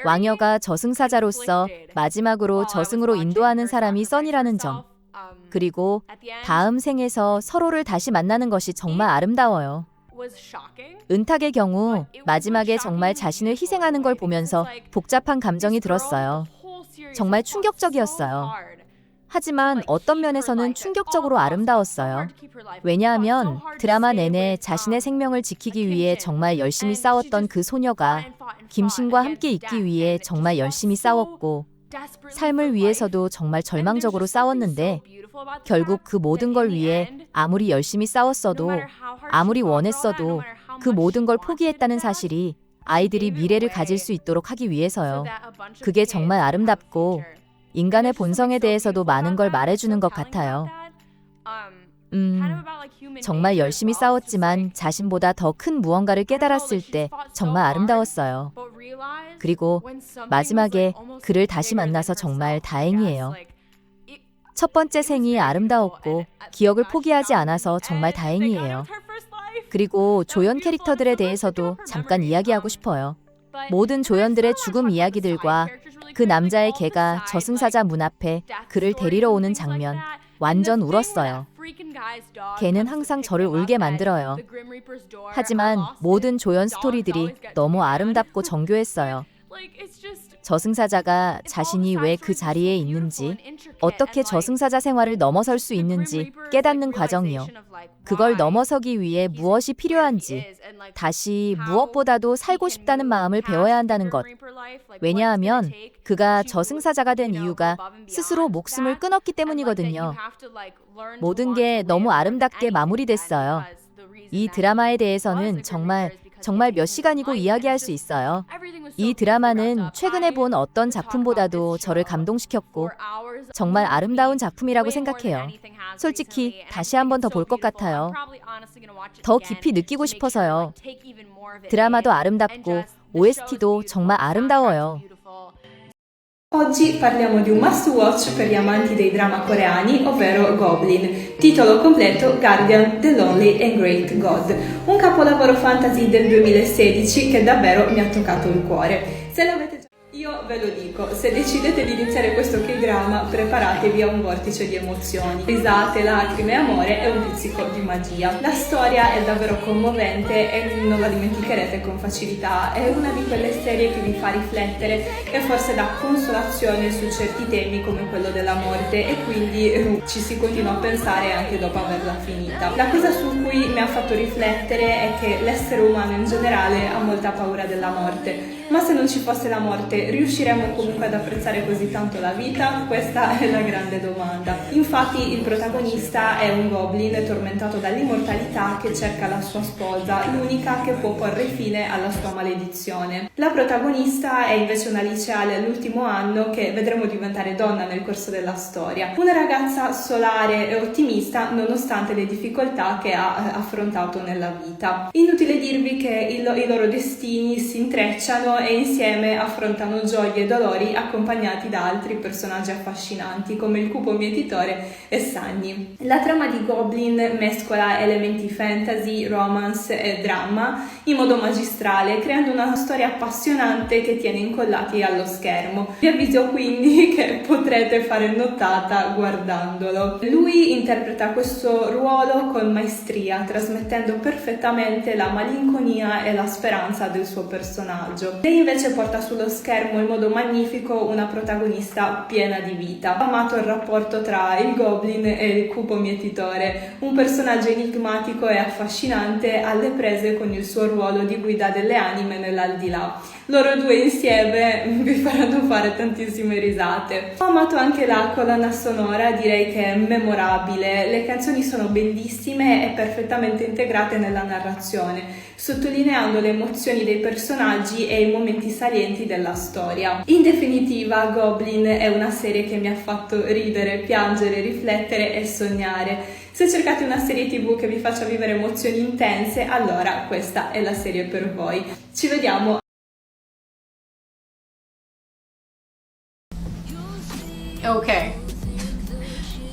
왕여가 저승사자로서 마지막으로 저승으로 인도하는 사람이 써니라는 점. 그리고 다음 생에서 서로를 다시 만나는 것이 정말 아름다워요. 은탁의 경우 마지막에 정말 자신을 희생하는 걸 보면서 복잡한 감정이 들었어요. 정말 충격적이었어요. 하지만 어떤 면에서는 충격적으로 아름다웠어요. 왜냐하면 드라마 내내 자신의 생명을 지키기 위해 정말 열심히 싸웠던 그 소녀가 김신과 함께 있기 위해 정말 열심히 싸웠고 삶을 위해서도 정말 절망적으로 싸웠는데 결국 그 모든 걸 위해 아무리 열심히 싸웠어도 아무리 원했어도 그 모든 걸 포기했다는 사실이 아이들이 미래를 가질 수 있도록 하기 위해서요. 그게 정말 아름답고 인간의 본성에 대해서도 많은 걸 말해주는 것 같아요. 정말 열심히 싸웠지만 자신보다 더 큰 무언가를 깨달았을 때 정말 아름다웠어요. 그리고 마지막에 그를 다시 만나서 정말 다행이에요. 첫 번째 생이 아름다웠고 기억을 포기하지 않아서 정말 다행이에요. 그리고 조연 캐릭터들에 대해서도 잠깐 이야기하고 싶어요. 모든 조연들의 죽음 이야기들과 그 남자의 개가 저승사자 문 앞에 그를 데리러 오는 장면, 완전 울었어요. 개는 항상 저를 울게 만들어요. 하지만 모든 조연 스토리들이 너무 아름답고 정교했어요. 저승사자가 자신이 왜 그 자리에 있는지, 어떻게 저승사자 생활을 넘어설 수 있는지 깨닫는 과정이요. 그걸 넘어서기 위해 무엇이 필요한지, 다시 무엇보다도 살고 싶다는 마음을 배워야 한다는 것. 왜냐하면 그가 저승사자가 된 이유가 스스로 목숨을 끊었기 때문이거든요. 모든 게 너무 아름답게 마무리됐어요. 이 드라마에 대해서는 정말 몇 시간이고 이야기할 수 있어요. 이 드라마는 최근에 본 어떤 작품보다도 저를 감동시켰고 정말 아름다운 작품이라고 생각해요. 솔직히 다시 한 번 더 볼 것 같아요. 더 깊이 느끼고 싶어서요. 드라마도 아름답고 OST도 정말 아름다워요. Oggi parliamo di un must watch per gli amanti dei drama coreani, ovvero Goblin, titolo completo Guardian, The Lonely and Great God, un capolavoro fantasy del 2016 che davvero mi ha toccato il cuore. Se l'avete già... Io ve lo dico, se decidete di iniziare questo K-drama, preparatevi a un vortice di emozioni, risate, lacrime e amore e un pizzico di magia. La storia è davvero commovente e non la dimenticherete con facilità, è una di quelle serie che vi fa riflettere e forse dà consolazione su certi temi come quello della morte e quindi ci si continua a pensare anche dopo averla finita. La cosa su cui mi ha fatto riflettere è che l'essere umano in generale ha molta paura della morte, ma se non ci fosse la morte riusciremmo comunque ad apprezzare così tanto la vita? Questa è la grande domanda. Infatti il protagonista è un goblin tormentato dall'immortalità che cerca la sua sposa, l'unica che può porre fine alla sua maledizione. La protagonista è invece una liceale all'ultimo anno che vedremo diventare donna nel corso della storia. Una ragazza solare e ottimista nonostante le difficoltà che ha affrontato nella vita. Inutile dirvi che i loro destini si intrecciano viaggiano e insieme affrontano gioie e dolori accompagnati da altri personaggi affascinanti come il cupo mietitore e Sunny. La trama di Goblin mescola elementi fantasy, romance e dramma in modo magistrale, creando una storia appassionante che tiene incollati allo schermo. Vi avviso quindi che potrete fare nottata guardandolo. Lui interpreta questo ruolo con maestria, trasmettendo perfettamente la malinconia e la speranza del suo personaggio. Lei invece porta sullo schermo in modo magnifico una protagonista piena di vita. Ho amato il rapporto tra il Goblin e il cupo mietitore, un personaggio enigmatico e affascinante alle prese con il suo ruolo di guida delle anime nell'aldilà. Loro due insieme vi faranno fare tantissime risate. Ho amato anche la colonna sonora, direi che è memorabile. Le canzoni sono bellissime e perfettamente integrate nella narrazione, sottolineando le emozioni dei personaggi e i momenti salienti della storia. In definitiva, Goblin è una serie che mi ha fatto ridere, piangere, riflettere e sognare. Se cercate una serie TV che vi faccia vivere emozioni intense, allora questa è la serie per voi. Ci vediamo. Okay,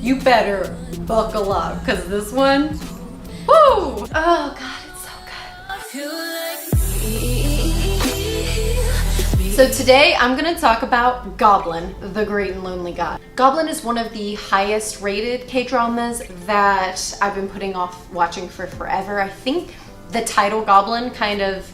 you better buckle up, because this one, woo! Oh God, it's so good. So today I'm gonna talk about Goblin, the Great and Lonely God. Goblin is one of the highest rated K-dramas that I've been putting off watching for forever. I think the title Goblin kind of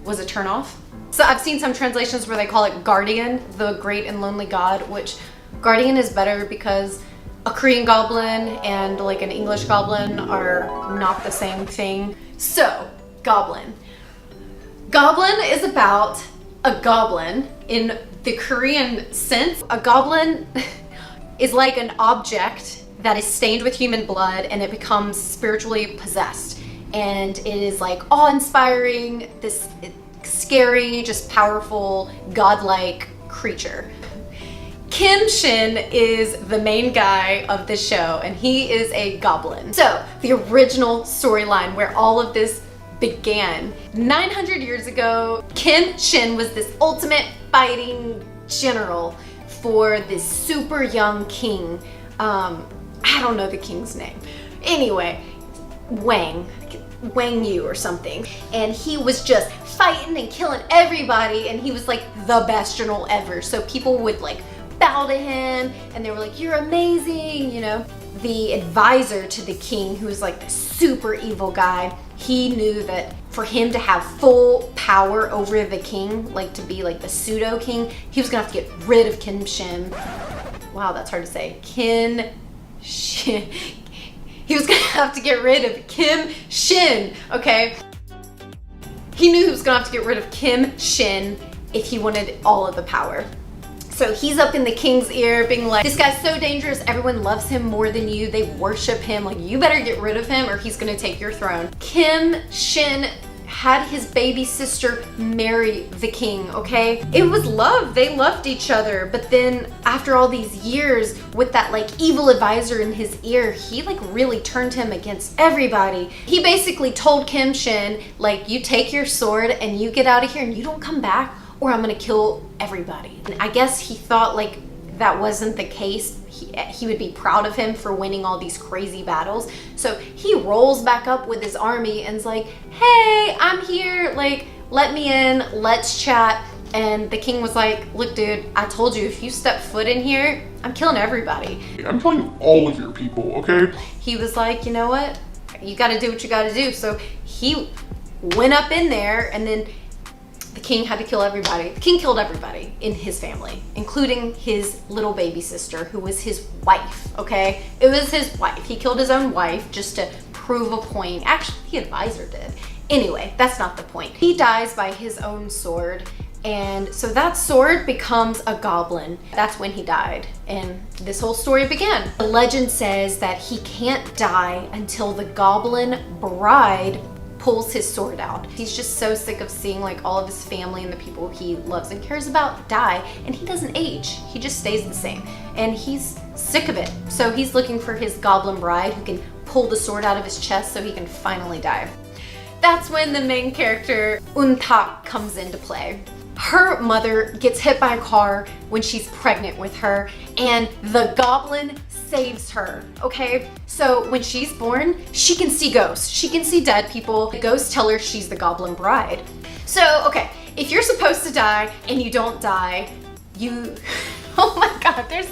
was a turnoff. So I've seen some translations where they call it Guardian, the Great and Lonely God, which Guardian is better because a Korean goblin and like an English goblin are not the same thing. So, Goblin. Goblin is about a goblin in the Korean sense. A goblin is like an object that is stained with human blood and it becomes spiritually possessed. And it is like awe-inspiring, this scary, just powerful, godlike creature. Kim Shin is the main guy of the show and he is a goblin. So the original storyline where all of this began. 900 years ago, Kim Shin was this ultimate fighting general for this super young king. I don't know the king's name. Anyway, Wang Yu or something. And he was just fighting and killing everybody and he was like the best general ever. So people would like bow to him and they were like, you're amazing, you know. The advisor to the king, who was like the super evil guy, he knew that for him to have full power over the king, like to be like the pseudo king, he was gonna have to get rid of Kim Shin. Wow, that's hard to say. Kim Shin. He was gonna have to get rid of Kim Shin, okay? He knew he was gonna have to get rid of Kim Shin if he wanted all of the power. So he's up in the king's ear being like, this guy's so dangerous, everyone loves him more than you, they worship him, like you better get rid of him or he's gonna take your throne. Kim Shin had his baby sister marry the king, okay? It was love, they loved each other, but then after all these years with that like evil advisor in his ear, he like really turned him against everybody. He basically told Kim Shin, like, you take your sword and you get out of here and you don't come back or I'm gonna kill everybody. And I guess he thought like that wasn't the case. He would be proud of him for winning all these crazy battles. So he rolls back up with his army and's like, hey, I'm here, like, let me in, let's chat. And the king was like, look dude, I told you if you step foot in here, I'm killing everybody. I'm killing all of your people, okay? He was like, you know what? You gotta do what you gotta do. So he went up in there and then the king had to kill everybody. The king killed everybody in his family, including his little baby sister, who was his wife, okay? It was his wife. He killed his own wife just to prove a point. Actually, the advisor did. Anyway, that's not the point. He dies by his own sword, and so that sword becomes a goblin. That's when he died, and this whole story began. The legend says that he can't die until the goblin bride pulls his sword out. He's just so sick of seeing like all of his family and the people he loves and cares about die, and he doesn't age. He just stays the same, and he's sick of it. So he's looking for his goblin bride who can pull the sword out of his chest so he can finally die. That's when the main character Untak comes into play. her mother gets hit by a car when she's pregnant with her, and the goblin saves her, okay? So when she's born, she can see ghosts. She can see dead people. The ghosts tell her she's the goblin bride. So, okay, if you're supposed to die and you don't die, you... Oh my god, I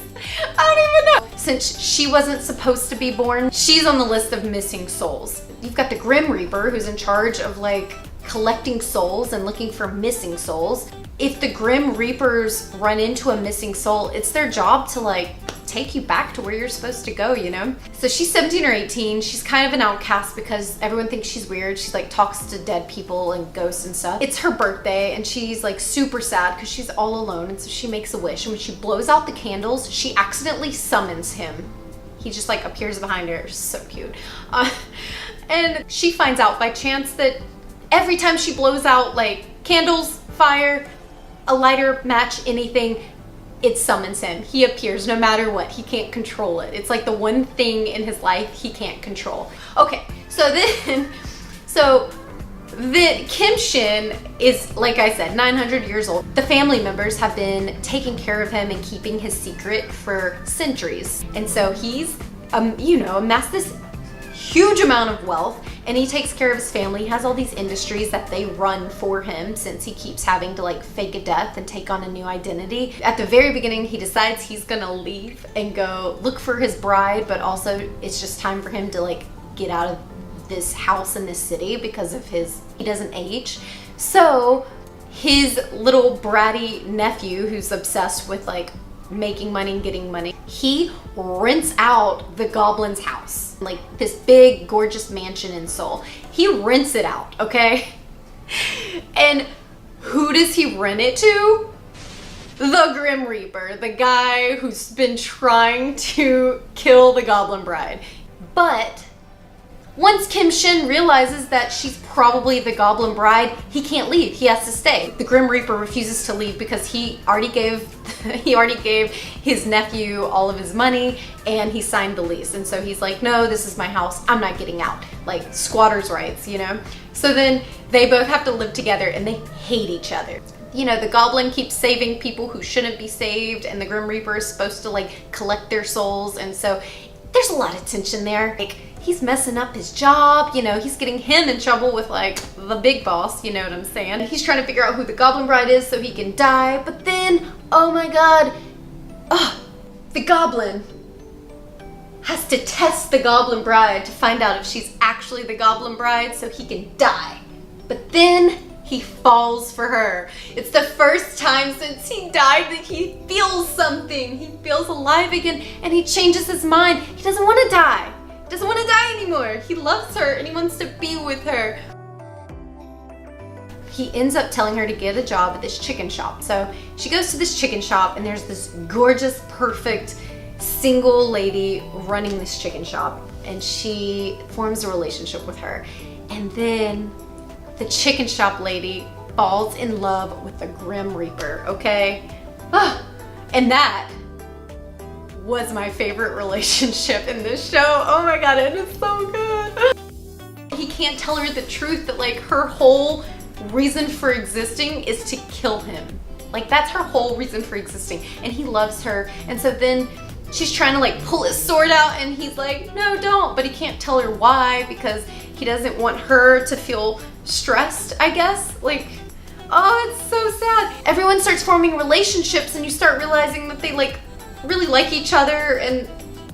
don't even know. Since she wasn't supposed to be born, she's on the list of missing souls. You've got the Grim Reaper, who's in charge of like collecting souls and looking for missing souls. If the Grim Reapers run into a missing soul, it's their job to like take you back to where you're supposed to go, you know? So she's 17 or 18. She's kind of an outcast because everyone thinks she's weird. She's like talks to dead people and ghosts and stuff. It's her birthday and she's like super sad because she's all alone, and so she makes a wish, and when she blows out the candles, she accidentally summons him. He just like appears behind her. So cute. And she finds out by chance that every time she blows out like candles, fire, a lighter, match, anything, it summons him. He appears no matter what. He can't control it. It's like the one thing in his life he can't control. Okay, so then, the Kim Shin is, like I said, 900 years old. The family members have been taking care of him and keeping his secret for centuries. And so he's, amassed this huge amount of wealth, and he takes care of his family. He has all these industries that they run for him since he keeps having to like fake a death and take on a new identity. At the very beginning, he decides he's gonna leave and go look for his bride, but also it's just time for him to like get out of this house in this city because of he doesn't age. So his little bratty nephew, who's obsessed with like making money and getting money, he rents out the goblin's house, like this big gorgeous mansion in Seoul. He rents it out, okay? And who does he rent it to? The Grim Reaper, the guy who's been trying to kill the goblin bride. But once Kim Shin realizes that she's probably the goblin bride, he can't leave. He has to stay. The Grim Reaper refuses to leave because he already gave his nephew all of his money and he signed the lease. And so he's like, no, this is my house. I'm not getting out. Like squatters' rights, you know? So then they both have to live together and they hate each other. You know, the goblin keeps saving people who shouldn't be saved, and the Grim Reaper is supposed to like collect their souls. And so there's a lot of tension there. Like, he's messing up his job, you know, he's getting him in trouble with like the big boss, you know what I'm saying? He's trying to figure out who the goblin bride is so he can die, but then, oh my god, the goblin has to test the goblin bride to find out if she's actually the goblin bride so he can die. But then he falls for her. It's the first time since he died that he feels something. He feels alive again, and he changes his mind. He doesn't want to die. Doesn't want to die anymore. He loves her and he wants to be with her. He ends up telling her to get a job at this chicken shop. So she goes to this chicken shop, and there's this gorgeous, perfect, single lady running this chicken shop, and she forms a relationship with her. And then the chicken shop lady falls in love with the Grim Reaper, okay? And that was my favorite relationship in this show. Oh my god, it is so good. He can't tell her the truth that like her whole reason for existing is to kill him. Like that's her whole reason for existing, and he loves her. And so then she's trying to like pull his sword out, and he's like, no, don't. But he can't tell her why, because he doesn't want her to feel stressed, I guess. Like, oh, it's so sad. Everyone starts forming relationships, and you start realizing that they like really like each other, and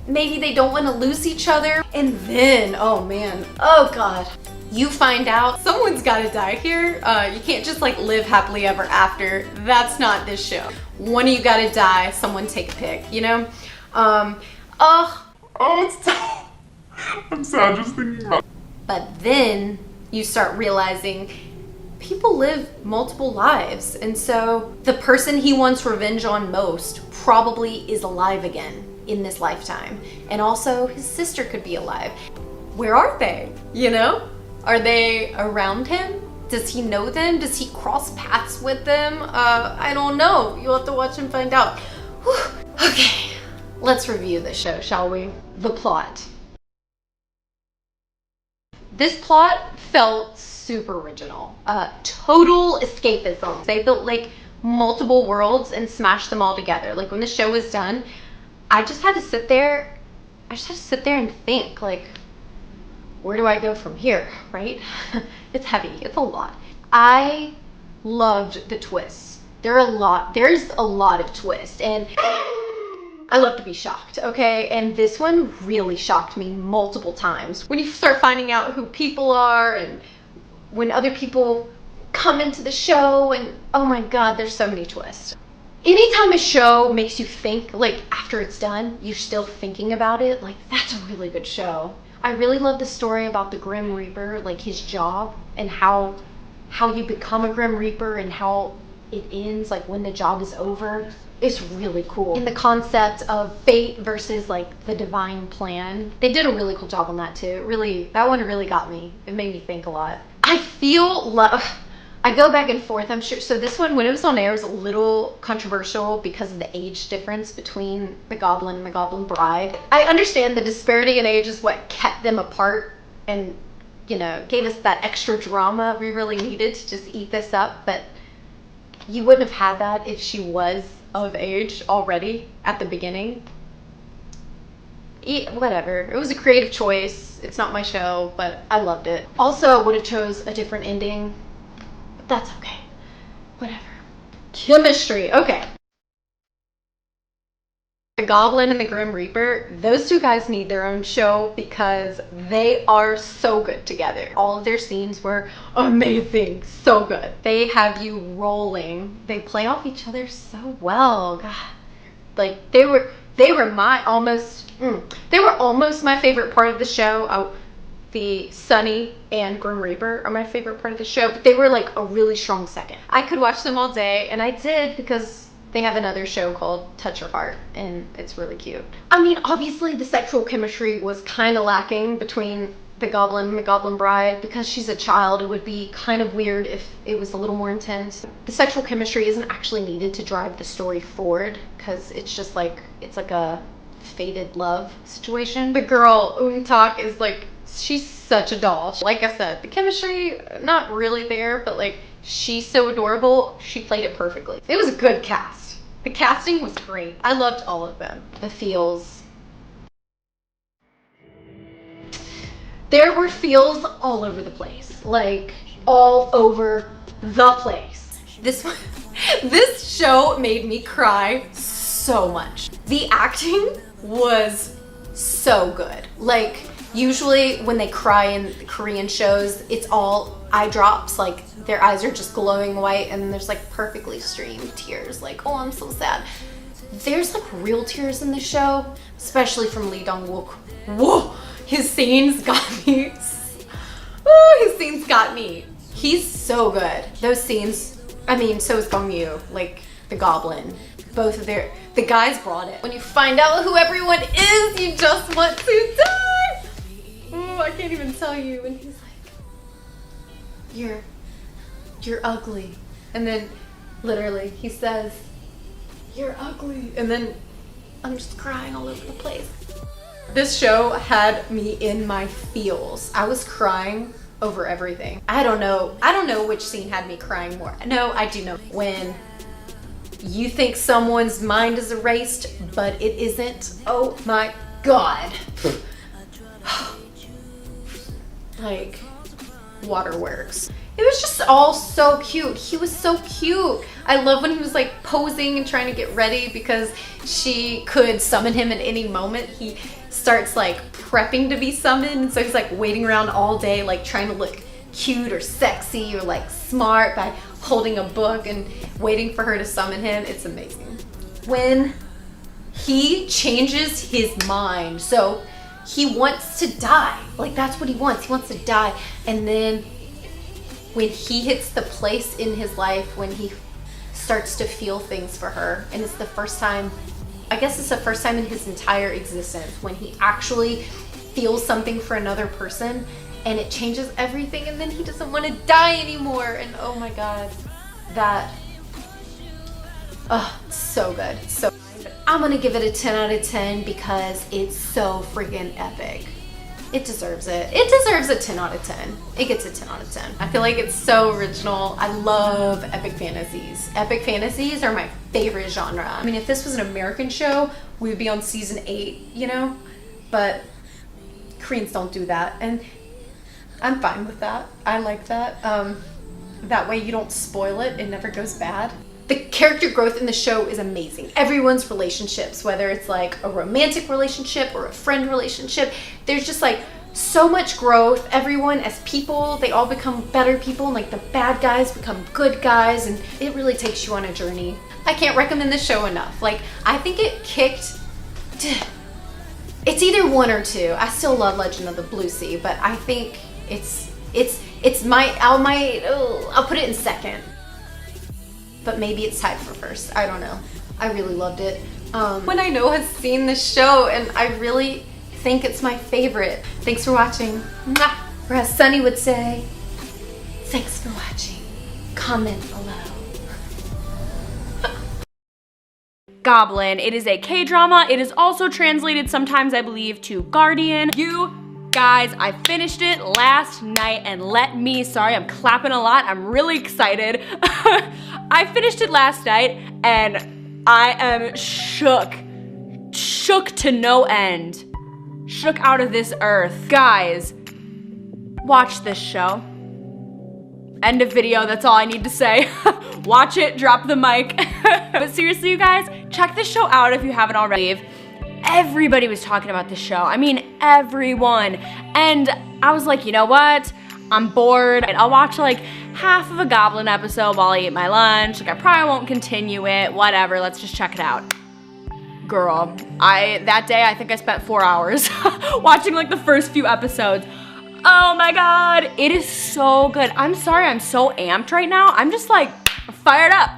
maybe they don't want to lose each other. And then, oh man, oh god, you find out someone's gotta die here. You can't just like live happily ever after. That's not this show. One of you gotta die, someone take a pick, you know? It's tough. I'm sad just thinking about it. But then you start realizing people live multiple lives, and so the person he wants revenge on most probably is alive again in this lifetime. And also his sister could be alive. Where are they? You know? Are they around him? Does he know them? Does he cross paths with them? I don't know. You'll have to watch and find out. Whew. Okay, let's review the show, shall we? The plot. This plot felt super original. Total escapism. They built like multiple worlds and smash them all together. Like when the show was done, I just had to sit there and think, like, where do I go from here, right? It's heavy, it's a lot. I loved the twists. There's a lot of twists, and I love to be shocked, okay? And this one really shocked me multiple times. When you start finding out who people are, and when other people come into the show, and oh my god, there's so many twists. Anytime a show makes you think, like after it's done, you're still thinking about it, like that's a really good show. I really love the story about the Grim Reaper, like his job and how you become a Grim Reaper and how it ends, like when the job is over. It's really cool. And the concept of fate versus like the divine plan. They did a really cool job on that too. Really, that one really got me. It made me think a lot. I go back and forth, I'm sure. So this one, when it was on air, was a little controversial because of the age difference between the Goblin and the Goblin Bride. I understand the disparity in age is what kept them apart and, you know, gave us that extra drama we really needed to just eat this up. But you wouldn't have had that if she was of age already at the beginning. Whatever. It was a creative choice. It's not my show, but I loved it. Also, would have chose a different ending. That's okay. Whatever. Chemistry. Okay. The Goblin and the Grim Reaper, those two guys need their own show because they are so good together. All of their scenes were amazing. So good. They have you rolling. They play off each other so well. God. Like they were almost my favorite part of the show. The Sunny and Grim Reaper are my favorite part of the show, but they were like a really strong second. I could watch them all day, and I did because they have another show called Touch Your Heart, and it's really cute. I mean, obviously the sexual chemistry was kind of lacking between the Goblin and the Goblin Bride. Because she's a child, it would be kind of weird if it was a little more intense. The sexual chemistry isn't actually needed to drive the story forward, because it's just like, it's like a fated love situation. The girl, Untak, is like, she's such a doll. Like I said, the chemistry, not really there, but like, she's so adorable. She played it perfectly. It was a good cast. The casting was great. I loved all of them. The feels. There were feels all over the place. Like, all over the place. This show made me cry so much. The acting was so good. Like, usually when they cry in Korean shows, it's all eye drops, like their eyes are just glowing white and there's like perfectly streamed tears, like, oh, I'm so sad. There's like real tears in the show, especially from Lee Dong-wook. Whoa, his scenes got me. Oh, his scenes got me. He's so good. Those scenes, I mean, so is Gong-yoo, like the Goblin. Both of the guys brought it. When you find out who everyone is, you just want to die. Oh, I can't even tell you. And he's like, you're ugly. And then literally he says, you're ugly. And then I'm just crying all over the place. This show had me in my feels. I was crying over everything. I don't know which scene had me crying more. No, I do know. When you think someone's mind is erased, but it isn't. Oh my God. Like, waterworks. It was just all so cute. He was so cute. I love when he was like posing and trying to get ready because she could summon him at any moment. He starts like prepping to be summoned, and so he's like waiting around all day, like trying to look cute or sexy or like smart by holding a book and waiting for her to summon him. It's amazing. When he changes his mind, so he wants to die. Like, that's what he wants. He wants to die. And then when he hits the place in his life when he starts to feel things for her, and it's the first time, I guess it's the first time in his entire existence when he actually feels something for another person, and it changes everything, and then he doesn't want to die anymore. And oh my God, that, oh, so good. So I'm gonna give it a 10 out of 10 because it's so freaking epic. it deserves it. It deserves a 10 out of 10. It gets a 10 out of 10. I feel like it's so original. I love epic fantasies. Epic fantasies are my favorite genre. I mean, if this was an American show, we would be on season 8, you know? But Koreans don't do that, and I'm fine with that. I like that. That way you don't spoil it. It never goes bad. The character growth in the show is amazing. Everyone's relationships, whether it's like a romantic relationship or a friend relationship, there's just like so much growth. Everyone as people, they all become better people, and like the bad guys become good guys, and it really takes you on a journey. I can't recommend this show enough. Like, I think it kicked, it's either 1 or 2. I still love Legend of the Blue Sea, but I think I'll put it in second. But maybe it's tied for first. I don't know. I really loved it. When I know has seen this show, and I really think it's my favorite. Thanks for watching. Mwah. Or as Sunny would say, thanks for watching. Comment below. Goblin. It is a K-drama. It is also translated sometimes, I believe, to Guardian. You guys, I finished it last night, and sorry, I'm clapping a lot. I'm really excited. I finished it last night, and I am shook to no end. Shook out of this earth. Guys, watch this show. End of video, that's all I need to say. Watch it, drop the mic. But seriously, you guys, check this show out if you haven't already. Everybody was talking about this show. I mean, everyone. And I was like, you know what? I'm bored. I'll watch like half of a Goblin episode while I eat my lunch. Like, I probably won't continue it. Whatever, let's just check it out. Girl, that day I think I spent 4 hours watching like the first few episodes. Oh my god, it is so good. I'm sorry, I'm so amped right now. I'm just like fired up.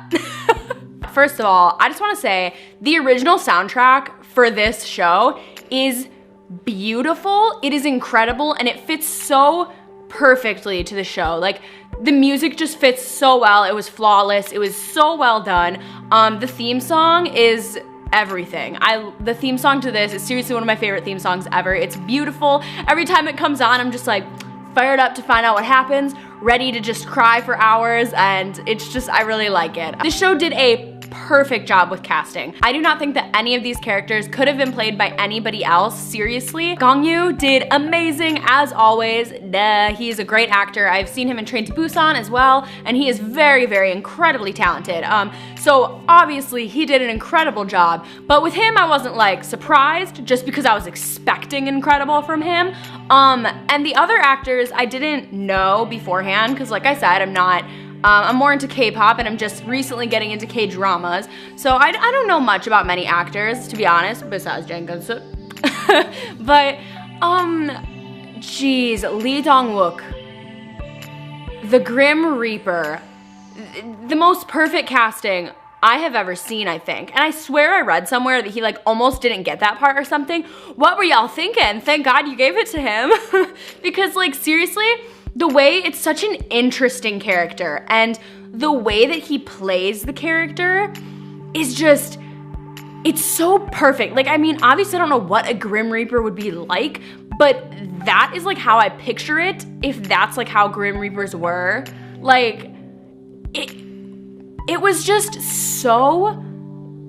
First of all, I just want to say the original soundtrack for this show is beautiful. It is incredible, and it fits so perfectly to the show. Like, the music just fits so well. It was flawless. It was so well done. The theme song is everything. The theme song to this is seriously one of my favorite theme songs ever. It's beautiful. Every time it comes on, I'm just like fired up to find out what happens, ready to just cry for hours, and it's just, I really like it. This show did a perfect job with casting. I do not think that any of these characters could have been played by anybody else, seriously. Gong-yoo did amazing as always. Duh, he is a great actor. I've seen him in Train to Busan as well, and he is very, very incredibly talented. So obviously he did an incredible job, but with him I wasn't like surprised just because I was expecting incredible from him. And the other actors I didn't know beforehand, because like I said, I'm more into K-pop, and I'm just recently getting into K-dramas. So I don't know much about many actors, to be honest, besides Jang Gun-suk. But, geez, Lee Dong-wook, the Grim Reaper, the most perfect casting I have ever seen, I think. And I swear I read somewhere that he like almost didn't get that part or something. What were y'all thinking? Thank God you gave it to him. Because like seriously, the way, it's such an interesting character, and the way that he plays the character is just, it's so perfect. Like, I mean, obviously I don't know what a Grim Reaper would be like, but that is like how I picture it, if that's like how Grim Reapers were. Like, it was just so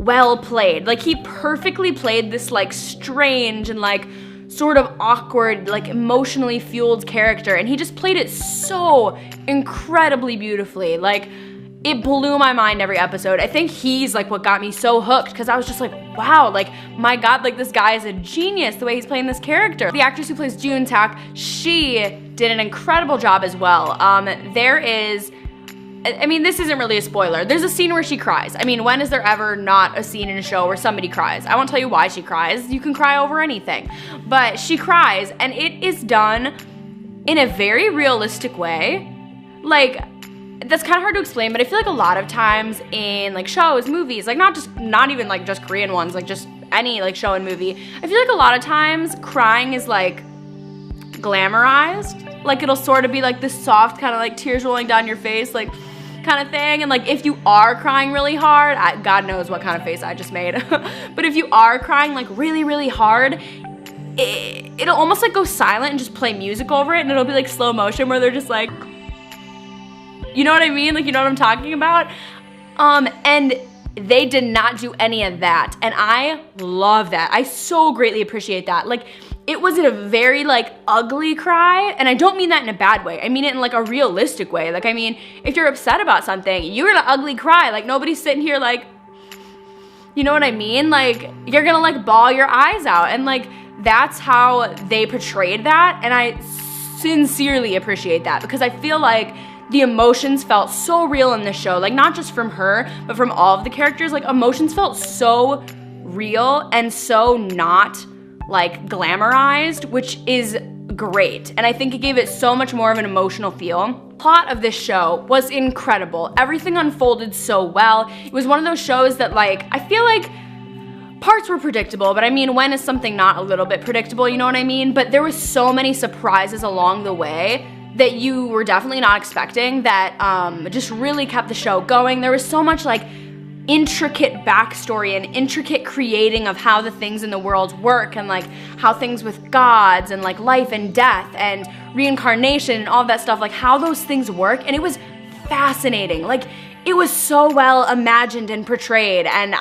well played. Like, he perfectly played this like strange and like sort of awkward, like emotionally fueled character, and he just played it so incredibly beautifully. Like, it blew my mind every episode. I think he's like what got me so hooked, because I was just like, wow, like, my god, like, this guy is a genius the way he's playing this character. The actress who plays Jun Tak, she did an incredible job as well. There is, I mean, this isn't really a spoiler. There's a scene where she cries. I mean, when is there ever not a scene in a show where somebody cries? I won't tell you why she cries. You can cry over anything. But she cries, and it is done in a very realistic way. Like, that's kind of hard to explain, but I feel like a lot of times in like shows, movies, like not even like just Korean ones, like just any like show and movie, I feel like a lot of times crying is like glamorized. Like, it'll sort of be like this soft kind of like tears rolling down your face, like kind of thing. And like, if you are crying really hard, God knows what kind of face I just made, but if you are crying like really, really hard, it'll almost like go silent and just play music over it, and it'll be like slow motion where they're just like, you know what I mean? Like, you know what I'm talking about? And they did not do any of that, and I love that. I so greatly appreciate that. Like, it was a very like ugly cry, and I don't mean that in a bad way. I mean it in like a realistic way. Like, I mean, if you're upset about something, you're gonna ugly cry. Like, nobody's sitting here like, you know what I mean? Like, you're gonna like bawl your eyes out, and like that's how they portrayed that, and I sincerely appreciate that because I feel like the emotions felt so real in this show. Like, not just from her, but from all of the characters. Like, emotions felt so real and so not like glamorized, which is great. And I think it gave it so much more of an emotional feel. Plot of this show was incredible. Everything unfolded so well. It was one of those shows that like, I feel like parts were predictable, but I mean, when is something not a little bit predictable, you know what I mean? But there was so many surprises along the way that you were definitely not expecting that just really kept the show going. There was so much like intricate backstory and intricate creating of how the things in the world work, and like how things with gods and like life and death and reincarnation and all that stuff, like how those things work. And it was fascinating. Like, it was so well imagined and portrayed, and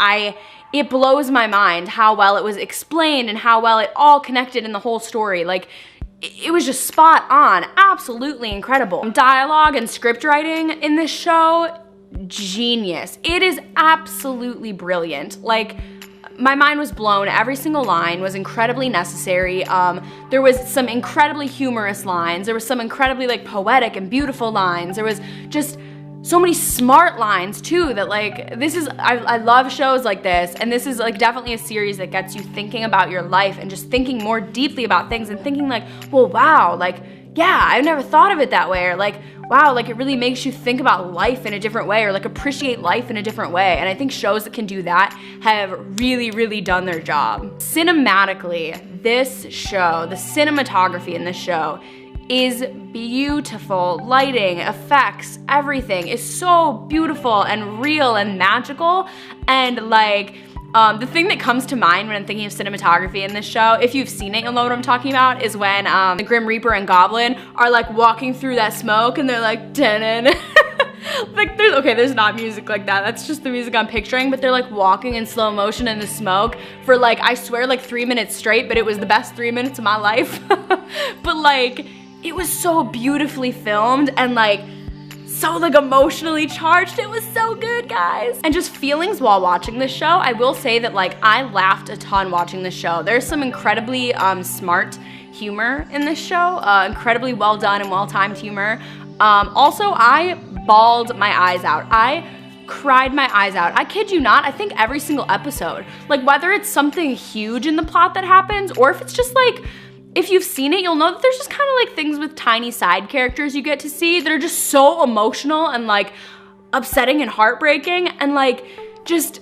it blows my mind how well it was explained and how well it all connected in the whole story. Like, it was just spot on, absolutely incredible. Dialogue and script writing in this show, genius. It is absolutely brilliant. Like, my mind was blown. Every single line was incredibly necessary. There was some incredibly humorous lines. There was some incredibly like poetic and beautiful lines. There was just so many smart lines too that like, I love shows like this, and this is like definitely a series that gets you thinking about your life and just thinking more deeply about things and thinking like, well, wow, like, yeah, I've never thought of it that way, or like, wow, like it really makes you think about life in a different way, or like appreciate life in a different way. And I think shows that can do that have really, really done their job. Cinematically, this show, the cinematography in this show is beautiful. Lighting, effects, everything is so beautiful and real and magical. And like, the thing that comes to mind when I'm thinking of cinematography in this show, if you've seen it, you'll know what I'm talking about, is when the Grim Reaper and Goblin are like walking through that smoke and they're like, dun like, there's not music like that. That's just the music I'm picturing, but they're like walking in slow motion in the smoke for like, I swear, like 3 minutes straight, but it was the best 3 minutes of my life. But like, it was so beautifully filmed and like so like emotionally charged. It was so good, guys. And just feelings while watching this show, I will say that like I laughed a ton watching this show. There's some incredibly smart humor in this show, incredibly well done and well-timed humor. Also, I bawled my eyes out. I cried my eyes out. I kid you not, I think every single episode. Like, whether it's something huge in the plot that happens, or if it's just like, if you've seen it, you'll know that there's just kind of like things with tiny side characters you get to see that are just so emotional and like upsetting and heartbreaking, and like just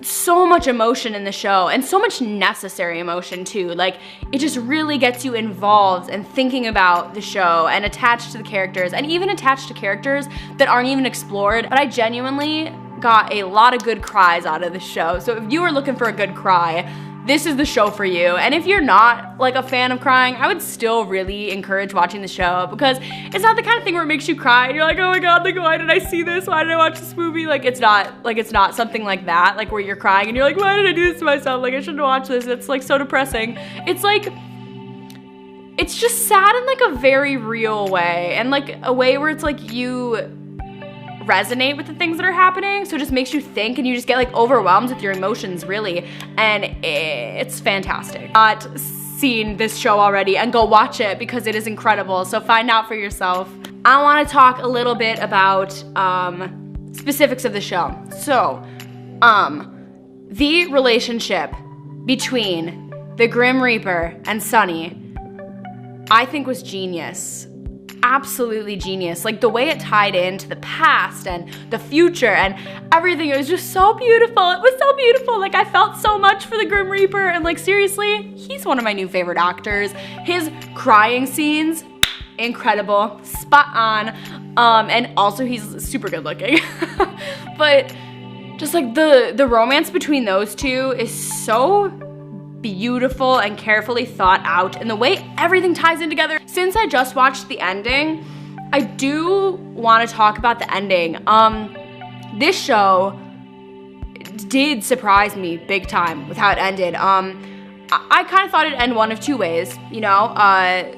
so much emotion in the show, and so much necessary emotion too. Like, it just really gets you involved and thinking about the show and attached to the characters, and even attached to characters that aren't even explored. But I genuinely got a lot of good cries out of the show. So if you are looking for a good cry, this is the show for you. And if you're not like a fan of crying, I would still really encourage watching the show, because it's not the kind of thing where it makes you cry and you're like, oh my god, like, why did I see this? Why did I watch this movie? Like, it's not something like that, like where you're crying and you're like, why did I do this to myself? Like, I shouldn't watch this. It's like so depressing. It's like, it's just sad in like a very real way, and like a way where it's like you resonate with the things that are happening, so it just makes you think and you just get like overwhelmed with your emotions, really, and it's fantastic. Not seen this show already, and go watch it because it is incredible, so find out for yourself. I want to talk a little bit about specifics of the show. So the relationship between the Grim Reaper and Sunny, I think, was genius. Absolutely genius. Like, the way it tied into the past and the future and everything, it was just so beautiful. It was so beautiful. Like, I felt so much for the Grim Reaper, and like, seriously, he's one of my new favorite actors. His crying scenes, incredible, spot on, and also he's super good looking. But just like the romance between those two is so beautiful and carefully thought out, and the way everything ties in together. Since I just watched the ending, I do want to talk about the ending. This show did surprise me big time with how it ended. I kind of thought it'd end one of two ways, you know.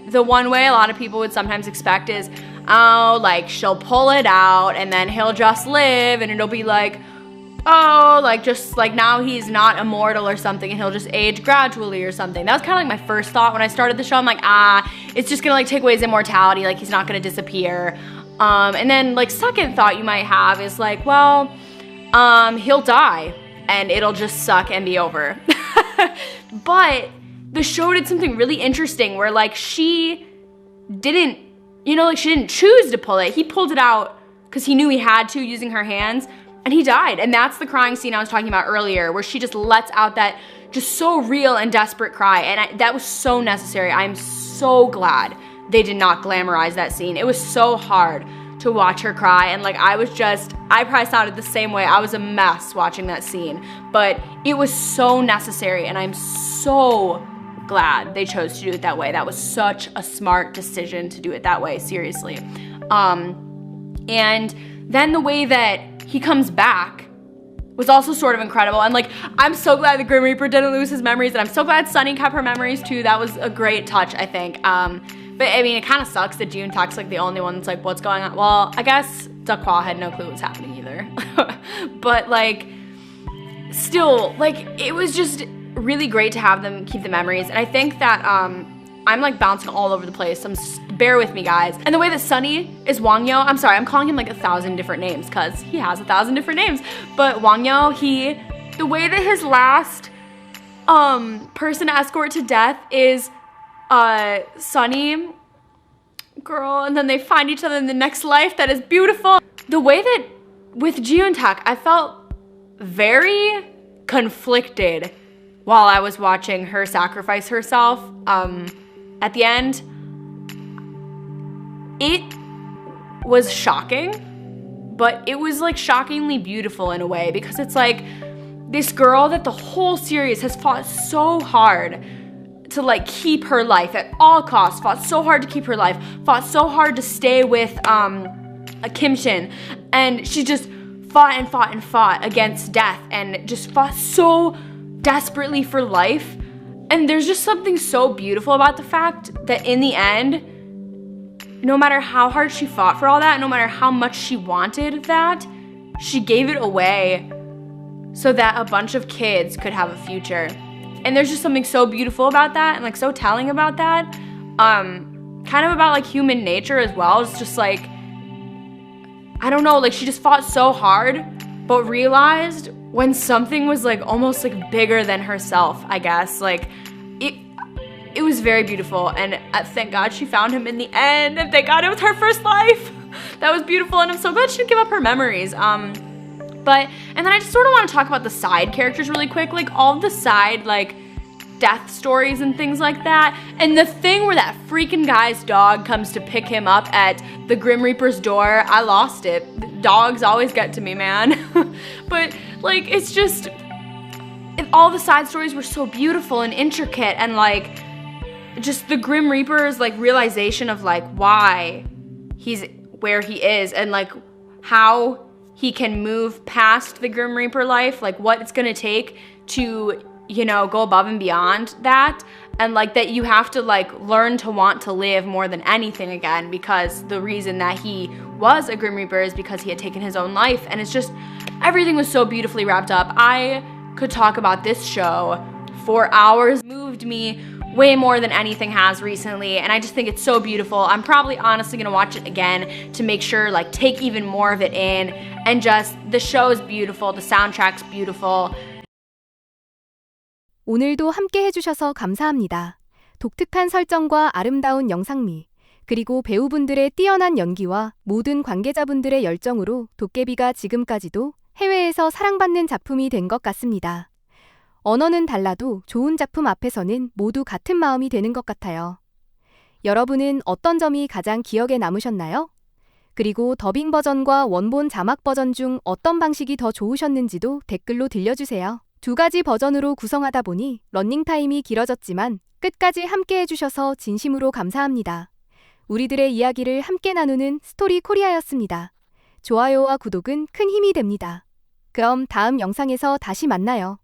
The one way a lot of people would sometimes expect is, oh, like, she'll pull it out and then he'll just live and it'll be like, oh, like, just like now he's not immortal or something and he'll just age gradually or something. That was kind of like my first thought when I started the show. I'm like, it's just gonna like take away his immortality, like he's not gonna disappear. And then like second thought you might have is like, well, he'll die and it'll just suck and be over. But the show did something really interesting where like she didn't, you know, like she didn't choose to pull it. He pulled it out because he knew he had to using her hands, and he died. And that's the crying scene I was talking about earlier, where she just lets out that just so real and desperate cry. And that was so necessary. I'm so glad they did not glamorize that scene. It was so hard to watch her cry, and like I probably sounded the same way. I was a mess watching that scene, but it was so necessary, and I'm so glad they chose to do it that way. That was such a smart decision to do it that way, seriously. And then the way that he comes back was also sort of incredible, and like I'm so glad the Grim Reaper didn't lose his memories, and I'm so glad Sunny kept her memories too. That was a great touch, I think. But I mean, it kind of sucks that Jiuntak's like the only one that's like, what's going on? Well, I guess Deok-hwa had no clue what was happening either. But like, still, like, it was just really great to have them keep the memories. And I think that I'm like bouncing all over the place, so bear with me, guys. And the way that Sunny is Wang Yo, I'm sorry, I'm calling him like 1,000 different names because he has 1,000 different names. But Wang Yo, the way that his last person to escort to death is Sunny, girl, and then they find each other in the next life. That is beautiful. The way that with Jiuntak, I felt very conflicted while I was watching her sacrifice herself at the end. It was shocking, but it was like shockingly beautiful in a way, because it's like this girl that the whole series has fought so hard to like keep her life at all costs, fought so hard to keep her life, fought so hard to stay with Kim Shin, and she just fought and fought and fought against death and just fought so desperately for life. And there's just something so beautiful about the fact that in the end, no matter how hard she fought for all that, no matter how much she wanted that, she gave it away so that a bunch of kids could have a future. And there's just something so beautiful about that, and like so telling about that. Kind of about like human nature as well. It's just like, I don't know, like she just fought so hard, but realized when something was like almost like bigger than herself, I guess. Like it was very beautiful, and thank God she found him in the end, and thank God it was her first life. That was beautiful, and I'm so glad she didn't give up her memories. And then I just sort of want to talk about the side characters really quick, like all the side, like, death stories and things like that. And the thing where that freaking guy's dog comes to pick him up at the Grim Reaper's door, I lost it. Dogs always get to me, man. But, like, it's just, all the side stories were so beautiful and intricate, and, like, just the Grim Reaper's, like, realization of, like, why he's where he is, and, like, how he can move past the Grim Reaper life, like what it's gonna take to, you know, go above and beyond that, and like that you have to like learn to want to live more than anything again, because the reason that he was a Grim Reaper is because he had taken his own life. And it's just, everything was so beautifully wrapped up. I could talk about this show for hours. Moved me way more than anything has recently, and I just think it's so beautiful. I'm probably honestly gonna watch it again to make sure, like, take even more of it in, and just, the show is beautiful, the soundtrack's beautiful. 오늘도 함께 해주셔서 감사합니다. 독특한 설정과 아름다운 영상미, 그리고 배우분들의 뛰어난 연기와 모든 관계자분들의 열정으로 도깨비가 지금까지도 해외에서 사랑받는 작품이 된 것 같습니다. 언어는 달라도 좋은 작품 앞에서는 모두 같은 마음이 되는 것 같아요. 여러분은 어떤 점이 가장 기억에 남으셨나요? 그리고 더빙 버전과 원본 자막 버전 중 어떤 방식이 더 좋으셨는지도 댓글로 들려주세요. 두 가지 버전으로 구성하다 보니 러닝타임이 길어졌지만 끝까지 함께 해주셔서 진심으로 감사합니다. 우리들의 이야기를 함께 나누는 스토리 코리아였습니다. 좋아요와 구독은 큰 힘이 됩니다. 그럼 다음 영상에서 다시 만나요.